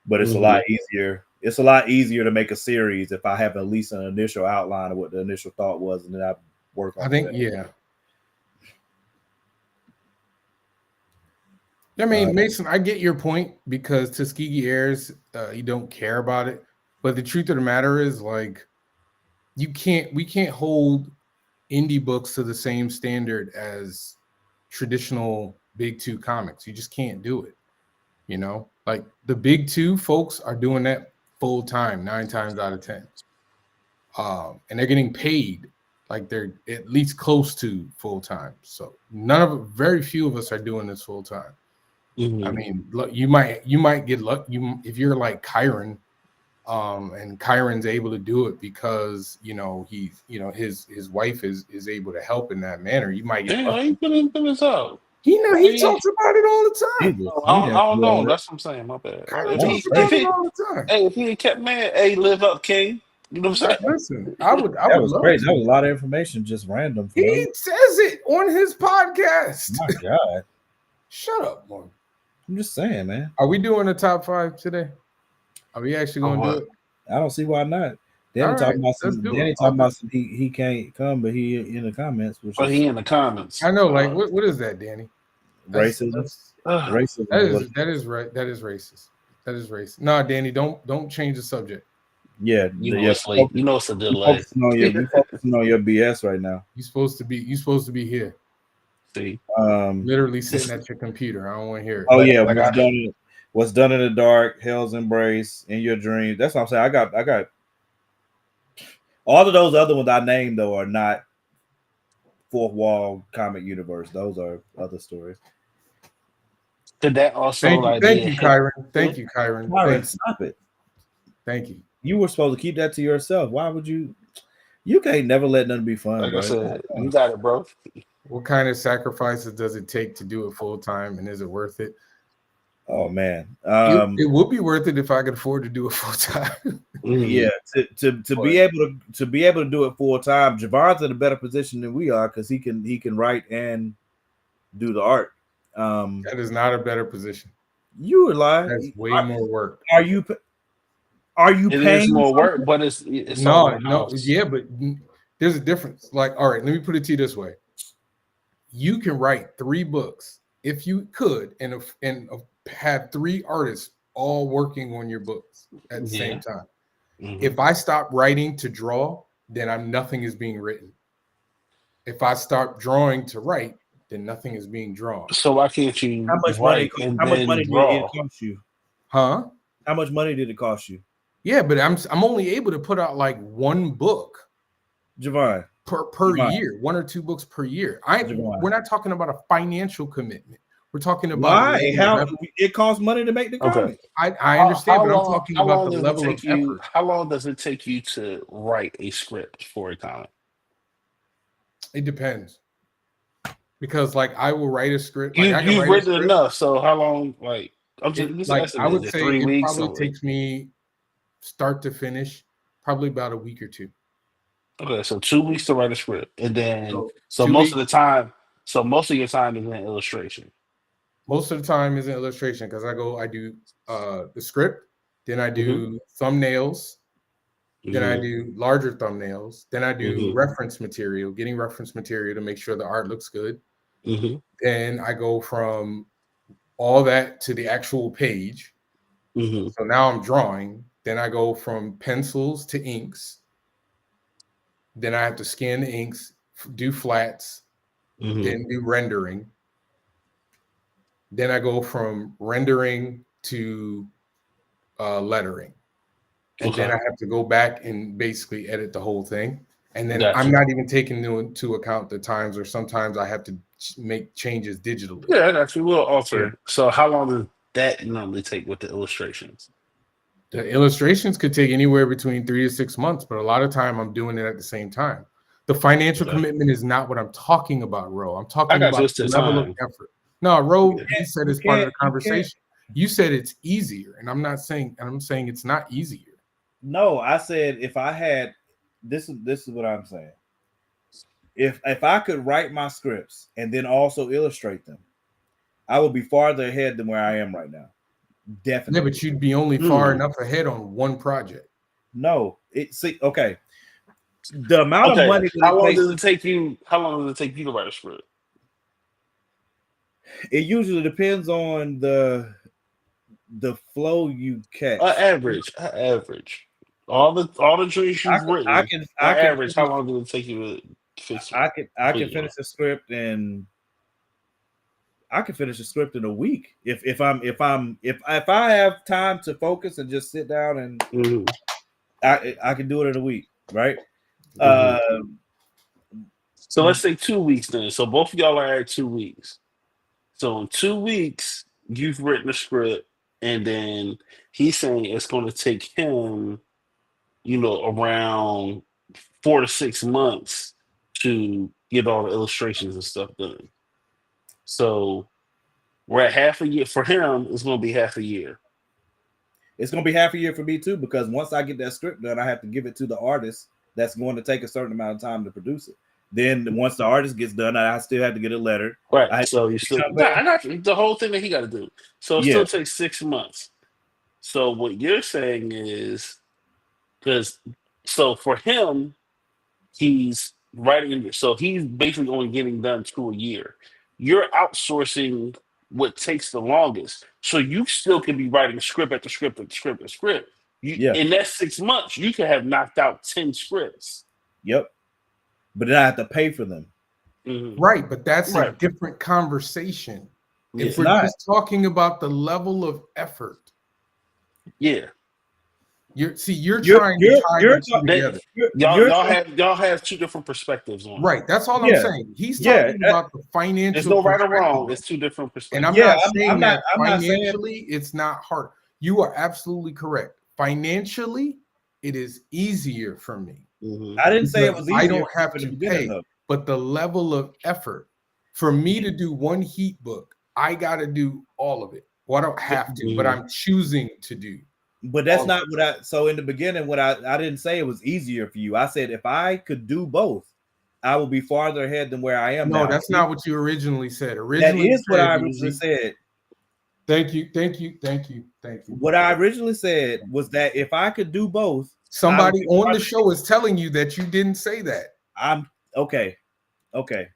But it's a lot easier. It's a lot easier to make a series if I have at least an initial outline of what the initial thought was, and then I work on. I think, yeah. I mean, Mason, I get your point because Tuskegee airs, you don't care about it. But the truth of the matter is, like, we can't hold indie books to the same standard as traditional big two comics. You just can't do it. You know, like the big two folks are doing that full time 9 times out of 10. And they're getting paid like they're at least close to full time. So very few of us are doing this full time. I mean, look, you might get luck. If you're like Kyron, and Kyron's able to do it because his wife is able to help in that manner. You might get lucky. He talks about it all the time. I don't know. That's what I'm saying. My bad. If he ain't kept man, live up, King. You know what I'm saying? Listen, I would that was love great. to. That was a lot of information, just random. He says it on his podcast. My God. Shut up, Morgan. I'm just saying, man. Are we doing the top 5 today? Are we actually going to do it? I don't see why not. Danny talking about some he can't come, but he in the comments. He in the comments. I know. Like, what is that, Danny? Racism. Racism. That is right. That is racist. That is racist. No, Danny, don't change the subject. Yeah, you know it's a delay. You focusing on your BS right now. You're supposed to be here. See, literally sitting at your computer. I don't want to hear it. Oh yeah, what's done in the dark, Hell's Embrace, In Your Dreams. That's what I'm saying. I got all of those other ones I named though are not fourth wall comic universe. Those are other stories. Did that also thank you, Kyron. Thank you, Kyron. Kyron, stop it. Thank you. You were supposed to keep that to yourself. Why would you? You can't never let nothing be fun. Like bro. I said, you got it, bro. What kind of sacrifices does it take to do it full time, and is it worth it? Oh man, it would be worth it if I could afford to do it full time. Yeah, to be able to do it full time. Javon's in a better position than we are because he can write and do the art. That is not a better position. You would lie. That's way more work. Are you? Are you It paying is more something? work, but it's all in No, house. yeah, but there's a difference. Like, all right, let me put it to you this way: you can write 3 books if you could, and have 3 artists all working on your books at the same time. Mhm. If I stop writing to draw, then nothing is being written. If I start drawing to write, then nothing is being drawn. So why can't you How much money? write and How much then money did it draw? cost you? Huh? How much money did it cost you, Yeah, but I'm only able to put out like 1 book Javon? per Javon. year, 1 or 2 books per year. Javon. We're not talking about a financial commitment. We're talking about Why? How it costs money to make the Okay. comic? I understand, but I'm talking How about long the does level it of take you? effort. How long does it take you to write a script for a comic? It depends. Because like I will write a script. Like I can You've write a written script. enough. So how long? Like I'm just Like asking. I Is would it say 3 it weeks? probably Or, takes me start to finish, probably about a week or 2. okay, so 2 weeks to write a script, and then so 2 most of weeks. the time, so most of your time is in illustration. Most of the time is an illustration because I do the script, then I Mm-hmm. do thumbnails, then I do larger thumbnails, then I do Mm-hmm. reference material, getting reference material to make sure the art looks good. Mm-hmm. Then I go from all that to the actual page. Mm-hmm. So now I'm drawing. Then I go from pencils to inks. Then I have to scan the inks, do flats, Mm-hmm. then do rendering. Then I go from rendering to lettering. And then I have to go back and basically edit the whole thing. And then I'm not even taking into account the times, or sometimes I have to make changes digitally. Yeah, I actually will alter. Yeah. So how long does that normally take with the illustrations? The illustrations could take anywhere between 3 to 6 months, but a lot of time I'm doing it at the same time. The financial commitment is not what I'm talking about, Ro. I'm talking about the level of effort. No, Ro, he said it's part of the conversation. You said it's easier, and I'm saying it's not easier. No, I said if I had this is what I'm saying. If I could write my scripts and then also illustrate them, I would be farther ahead than where I am right now. Definitely. Yeah, but you'd be only far enough ahead on one project. No, okay. The amount of money. How long does it take you to write a script? It usually depends on the flow you catch. Average. All the drinks you've written. I can average. How long does it take you to fix it? I can finish the script in. I can finish a script in a week if I have time to focus and just sit down and I can do it in a week, right? So let's say 2 weeks then. So both of y'all are at 2 weeks. So in 2 weeks, you've written a script, and then he's saying it's going to take him, around 4 to 6 months to get all the illustrations and stuff done. So we're at half a year. For him, it's going to be half a year. It's going to be half a year for me too, because once I get that script done, I have to give it to the artist. That's going to take a certain amount of time to produce it. Then once the artist gets done, I still have to get a letter. Right. So you still I got the whole thing that he got to do. So it still takes 6 months. So what you're saying is, so for him, he's writing. So he's basically only getting done 2 a year. You're outsourcing what takes the longest. So you still can be writing script after script after script after script. In that 6 months, you could have knocked out 10 scripts. Yep. But then I have to pay for them. Mm-hmm. Right, but that's a different conversation. If we're just talking about the level of effort. Yeah. You're trying to tie them together. Y'all have 2 different perspectives on it. Right. That's all I'm saying. He's talking about the financial. There's no right or wrong. It's 2 different perspectives. And I'm not saying that financially it's not hard. You are absolutely correct. Financially, it is easier for me. Mm-hmm. I didn't say it was easier. I don't have to pay, but the level of effort for me to do one heat book, I got to do all of it. Well, I don't have to, but I'm choosing to do. But that's not what so in the beginning, I didn't say it was easier for you. I said if I could do both, I would be farther ahead than where I am now. No, that's not what you originally said. Originally, that is what I originally said. Thank you. What I originally said was that if I could do both, Somebody on the show is telling you that you didn't say that. I'm okay.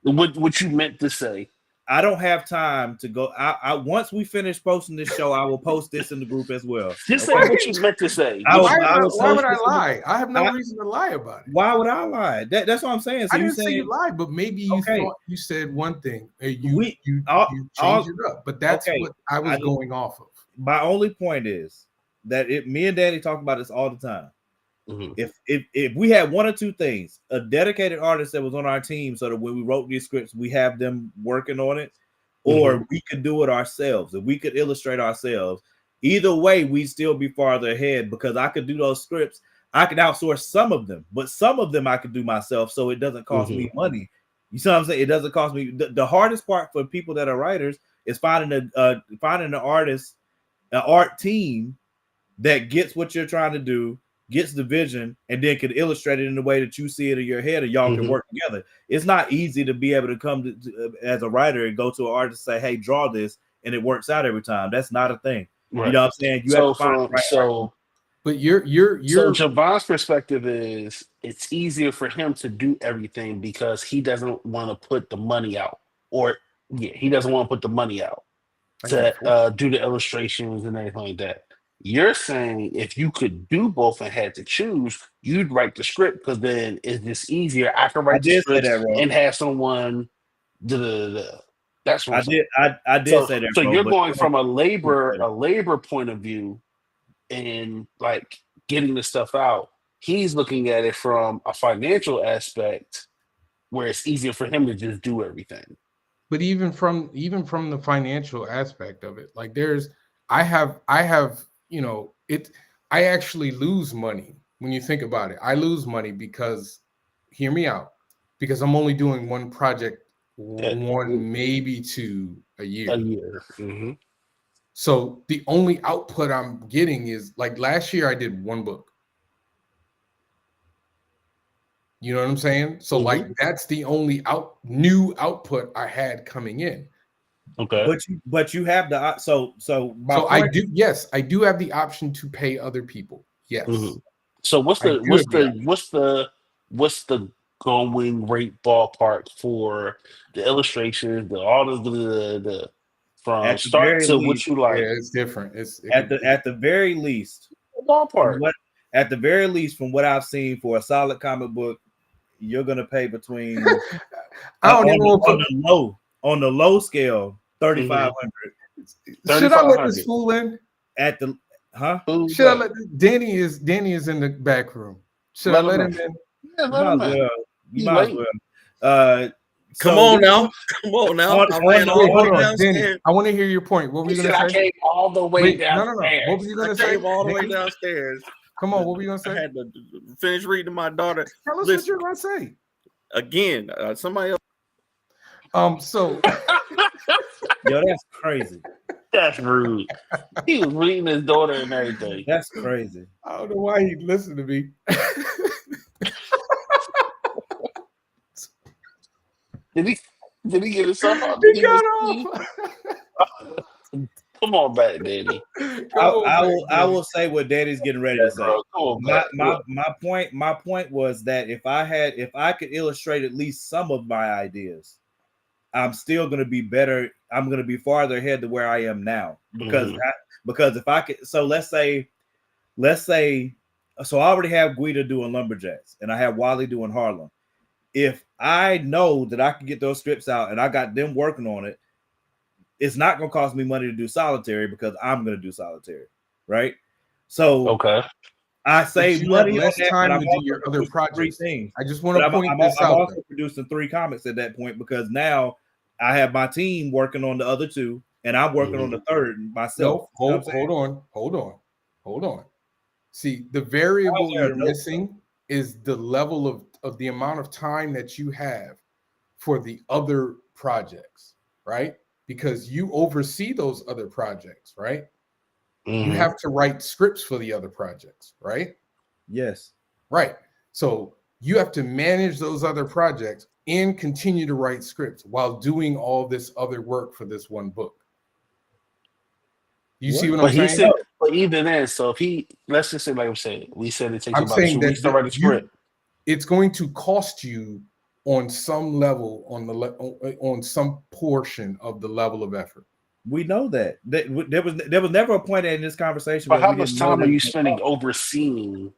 What you meant to say? I don't have time to go. I once we finish posting this show, I will post this in the group as well. Just say what you meant to say. Why would I lie? I have no reason to lie about it. Why would I lie? That's what I'm saying. So I didn't say you lied, but maybe you thought you said one thing. You changed it up, but that's what I was going off of. My only point is that me and Danny talk about this all the time. Mm-hmm. If we had one or two things, a dedicated artist that was on our team, so that when we wrote these scripts, we have them working on it, or we could do it ourselves, if we could illustrate ourselves. Either way, we'd still be farther ahead because I could do those scripts. I could outsource some of them, but some of them I could do myself, so it doesn't cost me money. You see what I'm saying? It doesn't cost me. The hardest part for people that are writers is finding an artist, an art team that gets what you're trying to do, gets the vision, and then can illustrate it in the way that you see it in your head, and y'all can work together. It's not easy to be able to come to as a writer and go to an artist and say, hey, draw this, and it works out every time. That's not a thing. Right. You know what I'm saying? You have to find the right but so Javon's perspective is it's easier for him to do everything because he doesn't want to put the money out, he doesn't want to put the money out to do the illustrations and everything like that. You're saying if you could do both and had to choose, you'd write the script because then it's just easier. I can write the script and have someone. That's what I did say that. So you're going from a labor point of view, and like getting the stuff out. He's looking at it from a financial aspect, where it's easier for him to just do everything. But even from the financial aspect of it, like I have. I actually lose money when you think about it. I lose money because, hear me out, because I'm only doing one project, maybe two a year. Mm-hmm. So the only output I'm getting is like last year I did one book. You know what I'm saying? So like that's the only new output I had coming in. Okay. But you have the I do. Yes, I do have the option to pay other people. Yes. Mm-hmm. So what's the going rate ballpark for the illustrations, all of the from start to what you like? Yeah, it's different. At the very least, ballpark. At the very least, from what I've seen for a solid comic book, you're gonna pay between on the low scale, $3,500. Should I let this fool in? At the Should I let Danny is in the back room? Should I let him in? Yeah, you might as well. Come on now. Hold on, Danny. I want to hear your point. What were you going to say? I came all the way downstairs. No. What were you going to say? I came all the way downstairs. Come on, what were you going to say? I had to finish reading to my daughter. Tell us what you're going to say. Again, somebody else. So. Yo, that's crazy. That's rude. He was reading his daughter and everything. That's crazy. I don't know why he listened to me. Did he get himself off? He got off. Come on back, Danny. I will say what Danny's getting ready to say. My point was that if I could illustrate at least some of my ideas, I'm still going to be better. I'm going to be farther ahead to where I am now because if I could, so let's say, so I already have Guida doing Lumberjacks and I have Wally doing Harlem. If I know that I can get those scripts out and I got them working on it, it's not going to cost me money to do Solitary because I'm going to do Solitary, right? So I save money less time to do your other projects. I just want to point this out. I'm also producing 3 comics at that point because now I have my team working on the other 2 and I'm working on the 3rd myself. No, hold on. See, the variable you're missing is the level of the amount of time that you have for the other projects, right? Because you oversee those other projects, right? You have to write scripts for the other projects, right? Yes. Right. So you have to manage those other projects and continue to write scripts while doing all this other work for this one book. You see what But I'm he saying? said, but even then, so if he, let's just say, like I'm saying, we said it takes I'm about saying 2 weeks to that write a script. it's going to cost you on some level, on some portion of the level of effort. We know that. There was never a point in this conversation But where how we much didn't know time are this you was spending gonna cost. overseeing?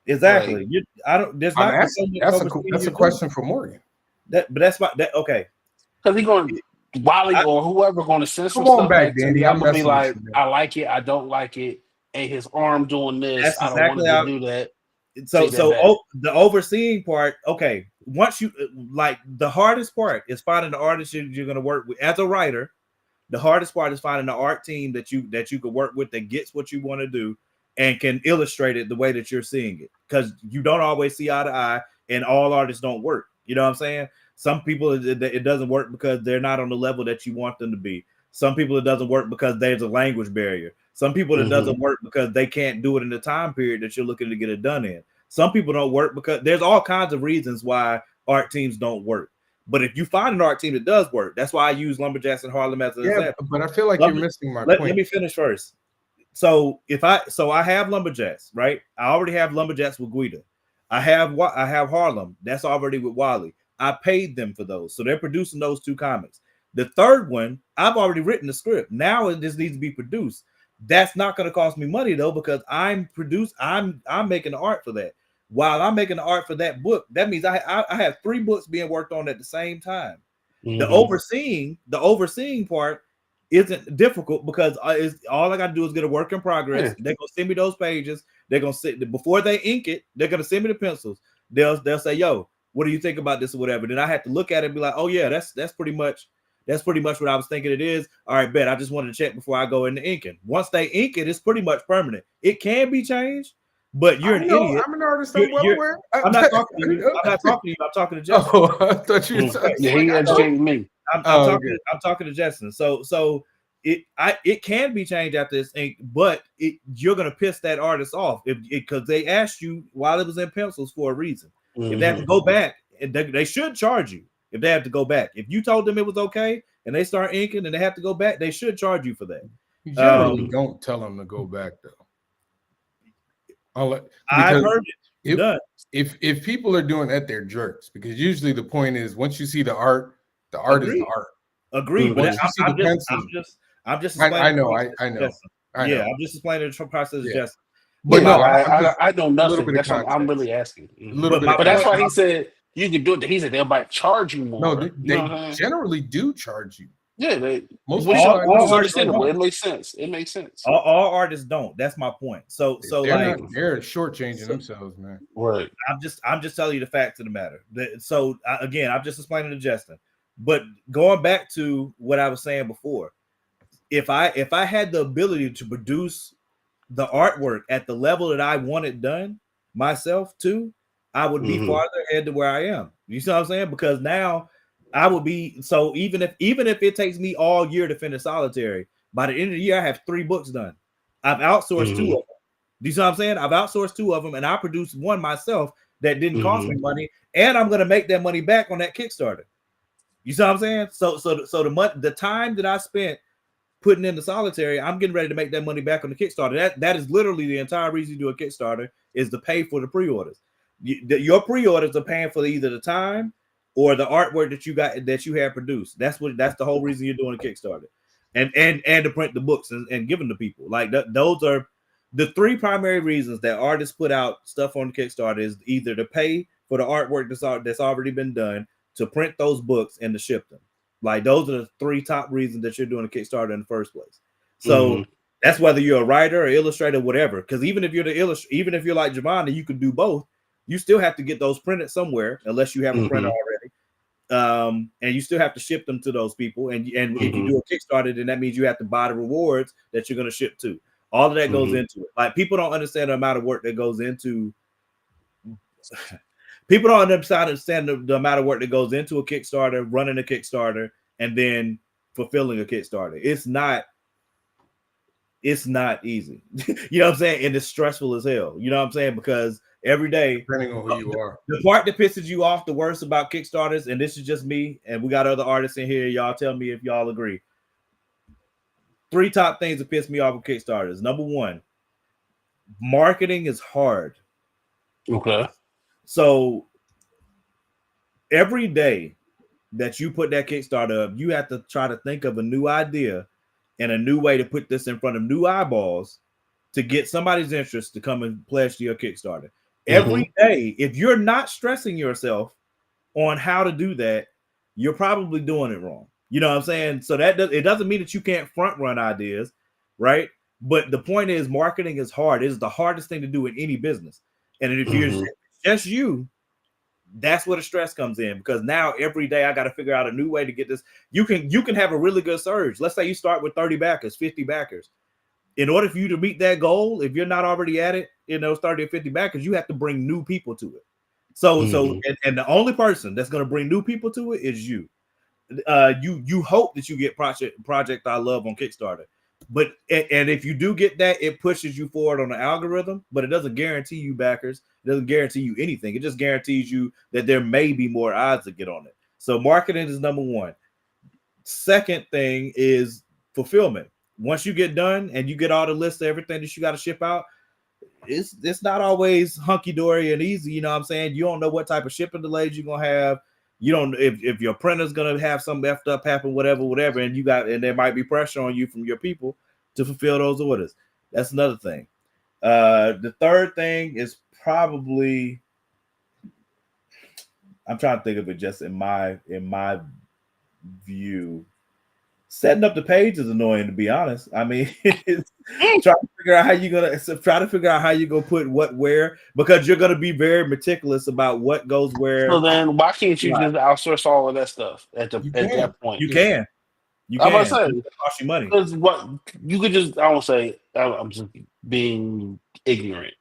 Exactly. Like, You, I don't. There's I'm not asking. so much That's overseeing a you do. question for Morgan. But that's my that okay. because he going Wally or whoever going to send some Come on stuff back, back to Danny. me. I'm I'm gonna be messing with like, you, man. I like it, I don't like it, and his arm doing this. That's I don't want exactly it to how. do that. So Take that back. the overseeing part, okay. Once you like the hardest part is finding the artist you're going to work with as a writer. The hardest part is finding the art team that you can work with that gets what you want to do and can illustrate it the way that you're seeing it, because you don't always see eye to eye, and all artists don't work. You know what I'm saying? Some people it doesn't work because they're not on the level that you want them to be. Some people it doesn't work because there's a language barrier. Some people it doesn't work because they can't do it in the time period that you're looking to get it done in. Some people don't work because there's all kinds of reasons why art teams don't work. But if you find an art team that does work, that's why I use Lumberjacks in Harlem as an example. But I feel like you're missing my point. Let me finish first. So I have Lumberjacks, right? I already have Lumberjacks with Guida. I have Harlem. That's already with Wally. I paid them for those, so they're producing those 2 comics. The third one, I've already written the script. Now it just needs to be produced. That's not going to cost me money though, because I'm making the art for that. While I'm making the art for that book, that means I have 3 books being worked on at the same time. The overseeing part isn't difficult because all I got to do is get a work in progress. They're gonna send me those pages. They're gonna sit before they ink it. They're gonna send me the pencils. They'll say, "Yo, what do you think about this or whatever?" Then I have to look at it and be like, "Oh yeah, that's pretty much what I was thinking it is." All right, bet. I just wanted to check before I go into inking. Once they ink it, it's pretty much permanent. It can be changed, but you're an idiot. I'm an artist. I'm well aware. I'm not talking to you. I'm not talking to you. I'm talking to Justin. Oh, I thought you were he educated me. I'm talking to Justin. So it can be changed after this ink, but you're gonna piss that artist off because they asked you while it was in pencils for a reason. If they have to go back, they should charge you. If they have to go back, if you told them it was okay and they start inking and they have to go back, they should charge you for that. You generally don't tell them to go back though. I've heard it. If people are doing that, they're jerks, because usually the point is once you see the art is the art. Agreed. But I'm just I know. Yeah, I'm just explaining the process of Justin. But no, I know nothing. That's what I'm really asking. But that's why he said you can do it. He said they might charge you more. No, they generally do charge you. Yeah, most all understandable. It makes sense. It makes sense. All artists don't. That's my point. So they're shortchanging themselves, man. Right. I'm just telling you the facts of the matter. So again, I'm just explaining to Justin. But going back to what I was saying before, if I had the ability to produce the artwork at the level that I want it done myself too, I would be farther ahead to where I am. You see what I'm saying? Because now I would be, so even if it takes me all year to finish Solitary, by the end of the year I have 3 books done. I've outsourced 2 of them. Do you see what I'm saying? I've outsourced 2 of them and I produced 1 myself that didn't cost me money, and I'm gonna make that money back on that Kickstarter. You see what I'm saying? So the time that I spent putting in the Solitary, I'm getting ready to make that money back on the Kickstarter. That is literally the entire reason you do a Kickstarter, is to pay for the pre-orders. Your pre-orders are paying for either the time or the artwork that you have produced. That's the whole reason you're doing a Kickstarter, and to print the books and give them to people. Like those are the 3 primary reasons that artists put out stuff on the Kickstarter, is either to pay for the artwork that's already been done, to print those books, and to ship them. Like those are the 3 top reasons that you're doing a Kickstarter in the first place. So that's whether you're a writer or illustrator, whatever. Because even if you're like Giovanni, you could do both. You still have to get those printed somewhere, unless you have a printer already. And you still have to ship them to those people. And if you do a Kickstarter, then that means you have to buy the rewards that you're going to ship to. All of that goes into it. Like, people don't understand the amount of work that goes into. People don't understand the amount of work that goes into a Kickstarter, running a Kickstarter, and then fulfilling a Kickstarter. It's not easy. You know what I'm saying? And it's stressful as hell. You know what I'm saying? Because every day, depending on who you are, the part that pisses you off the worst about Kickstarters, and this is just me, and we got other artists in here, y'all tell me if y'all agree. three top things that piss me off with Kickstarters. Number one, marketing is hard. Okay. So every day that you put that Kickstarter up, you have to try to think of a new idea and a new way to put this in front of new eyeballs to get somebody's interest to come and pledge to your Kickstarter. Every day, if you're not stressing yourself on how to do that, you're probably doing it wrong. You know what I'm saying? So it doesn't mean that you can't front run ideas, right? But the point is, marketing is hard. It is the hardest thing to do in any business. And if you're just you, that's where the stress comes in, because now every day I got to figure out a new way to get this. You can have a really good surge. Let's say you start with 30 backers, 50 backers. In order for you to meet that goal, if you're not already at it in those 30 or 50 backers, you have to bring new people to it. So the only person that's going to bring new people to it is you. You hope that you get Project I Love on Kickstarter, but and if you do get that, it pushes you forward on the algorithm, but it doesn't guarantee you backers. It doesn't guarantee you anything. It just guarantees you that there may be more odds to get on it. So marketing is number one. Second thing is fulfillment. Once you get done and you get all the lists of everything that you got to ship out, it's not always hunky-dory and easy. You know what I'm saying? You don't know what type of shipping delays you're gonna have. You don't if your printer's gonna have some effed up happen, whatever, and there might be pressure on you from your people to fulfill those orders. That's another thing. The third thing is probably, I'm trying to think of it just in my view. Setting up the page is annoying, to be honest. I mean, trying to figure out how you're gonna put what where, because you're gonna be very meticulous about what goes where. So then, why can't you just outsource all of that stuff at that point? You can. I'm gonna say, cost you money. Because what you could just, I won't say, I'm just being ignorant.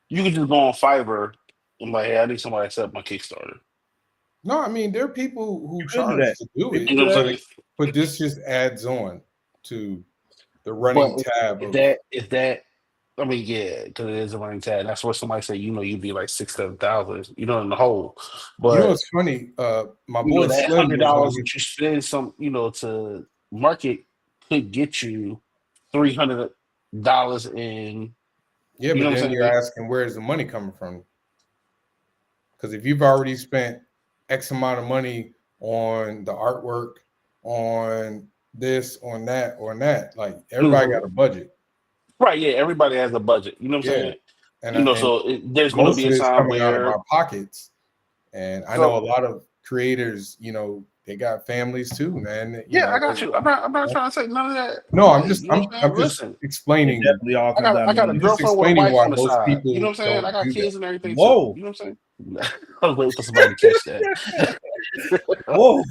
You could just go on Fiverr and like, hey, I need somebody to set up my Kickstarter. No, I mean, there are people who charge to do it. You know what I'm saying? But this just adds on to the running tab. If that, I mean, yeah, because it is a running tab. That's what somebody said. You'd be like 6,000-7,000. In the hole. But it's funny. My boy, that $100 that you spend to market could get you $300 in. Yeah, but then you're asking, where is the money coming from? Because if you've already spent X amount of money on the artwork, on this, on that, like everybody got a budget. Right, yeah, everybody has a budget. You know what I'm saying? And so there's going to be a time where out of our pockets. And I know a lot of creators, they got families too, man. I got you. I'm not trying to say none of that. No, I'm just explaining. I got a girlfriend with a wife on the side. You know what I'm saying? I got kids and everything. Whoa. Too. You know what I'm saying? I was waiting for somebody to catch that. Whoa.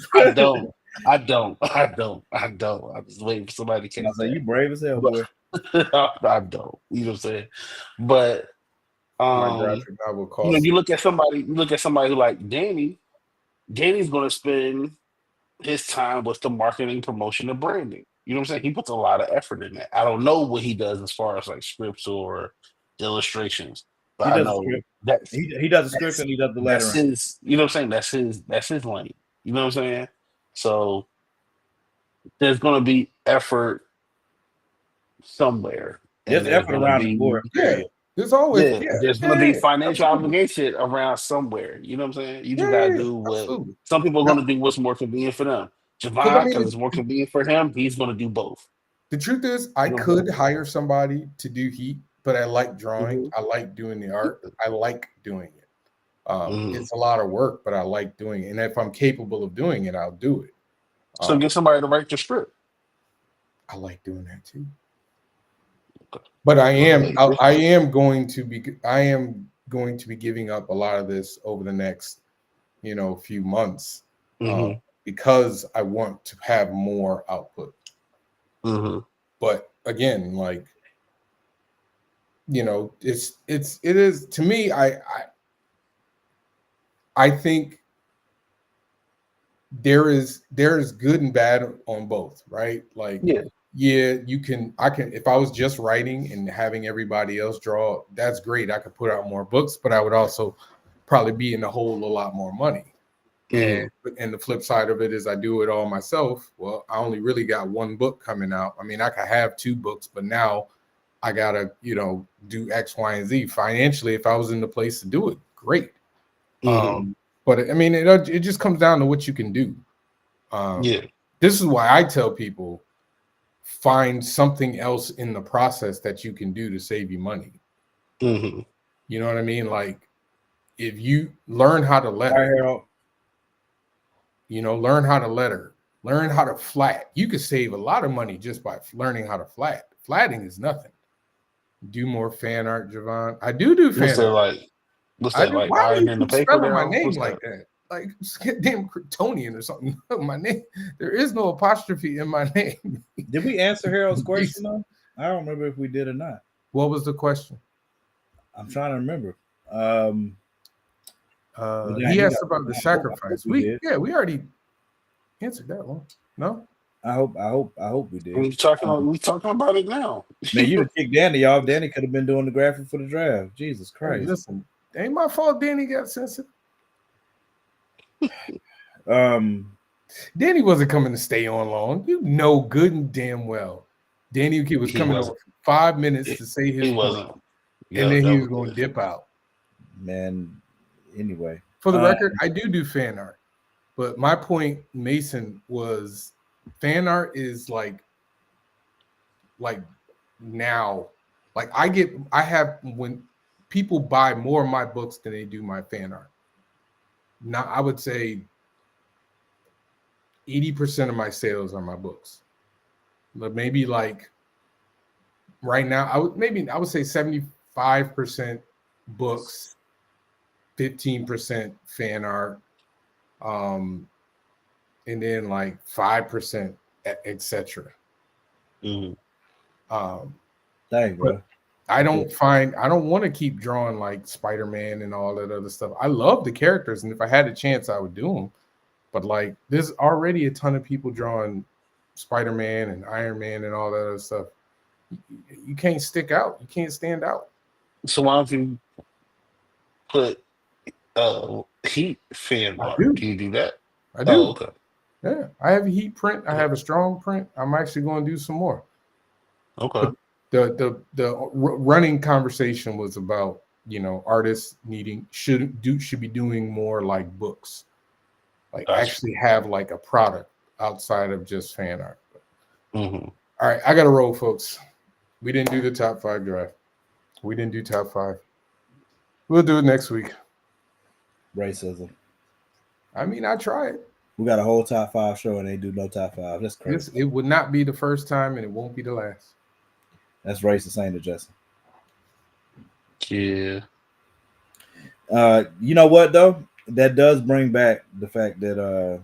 I don't. I'm just waiting for somebody to catch that. You brave as hell, boy. I don't. You know what I'm saying? But you look at somebody who like Danny. Danny's going to spend his time with the marketing, promotion, and branding. You know what I'm saying? He puts a lot of effort in that. I don't know what he does as far as like scripts or illustrations, but I know that he does the script and he does the lettering. You know what I'm saying? That's his lane. You know what I'm saying? So there's going to be effort somewhere. There's effort around the board. Yeah. There's always there's going to be financial obligation around somewhere. You know what I'm saying? You just got to do what some people are going to do what's more convenient for them. Javon, because it's more convenient for him, he's going to do both. The truth is, I could hire somebody to do heat, but I like drawing. I like doing the art. I like doing it. It's a lot of work, but I like doing it. And if I'm capable of doing it, I'll do it. So get somebody to write your script. I like doing that too. But I am going to be giving up a lot of this over the next, few months, because I want to have more output. But again, like, it is to me. I think there is good and bad on both, right? Like, I can, if I was just writing and having everybody else draw, that's great. I could put out more books, but I would also probably be in the hole a lot more money. And the flip side of it is I do it all myself. Well, I only really got one book coming out. I mean, I could have 2 books, but now I gotta, do X, Y, and Z. Financially, if I was in the place to do it, great. But I mean, it just comes down to what you can do. This is why I tell people, find something else in the process that you can do to save you money. You know what I mean? Like, if you learn how to letter, learn how to letter, learn how to flat. You could save a lot of money just by learning how to flat. Flatting is nothing. Do more fan art, Javon. I do fan art. What's that like? Why are you in the paper spelling my name like that? Like damn Kryptonian or something. My name. There is no apostrophe in my name. Did we answer Harold's question though? I don't remember if we did or not. What was the question? I'm trying to remember. He asked about the sacrifice. We already answered that one. No? I hope we did. We talking about it now. Man, you kicked Danny off. Danny could have been doing the graphic for the draft. Jesus Christ. Hey, listen, ain't my fault Danny got sensitive. Danny wasn't coming to stay on long. You know good and damn well. Danny was coming over for 5 minutes to say his point. And then he was going to dip out. Man, anyway. For the record, I do fan art. But my point, Mason, was fan art is like now. Like I have when people buy more of my books than they do my fan art. Now I would say 80% of my sales are my books. But maybe like right now, I would say 75% books, 15% fan art, and then like 5% etc. Dang, bro. I don't want to keep drawing like Spider-Man and all that other stuff. I love the characters, and if I had a chance, I would do them. But like, there's already a ton of people drawing Spider-Man and Iron Man and all that other stuff. You can't stick out. You can't stand out. So why don't you put Heat fan art? Can you do that? I do. Oh, okay. Yeah, I have a Heat print. I have a strong print. I'm actually going to do some more. Okay. But the running conversation was about, artists should be doing more like books, like actually have like a product outside of just fan art. All right, I got to roll, folks. We didn't do the top 5 draft. We didn't do top 5. We'll do it next week. Racism. I mean, I tried. We got a whole top 5 show and they do no top 5. That's crazy. It would not be the first time and it won't be the last. That's racist, ain't it, Justin? Yeah. You know what though? That does bring back the fact that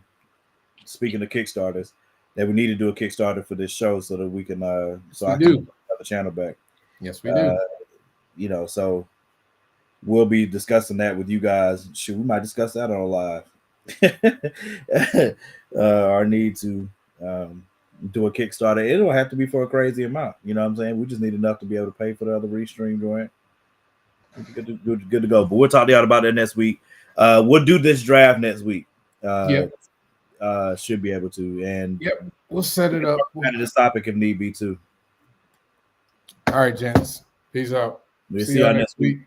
speaking of Kickstarters, that we need to do a Kickstarter for this show so that we can I can have the channel back. Yes, we do. So we'll be discussing that with you guys. Shoot, we might discuss that on live. Our need to do a Kickstarter. It don't have to be for a crazy amount. You know what I'm saying? We just need enough to be able to pay for the other restream joint. Good to go. But we'll talk to y'all about that next week. We'll do this draft next week. Should be able to. And we'll set it up. We'll this topic if need be too. All right, gents. Peace out. We'll see y'all next week.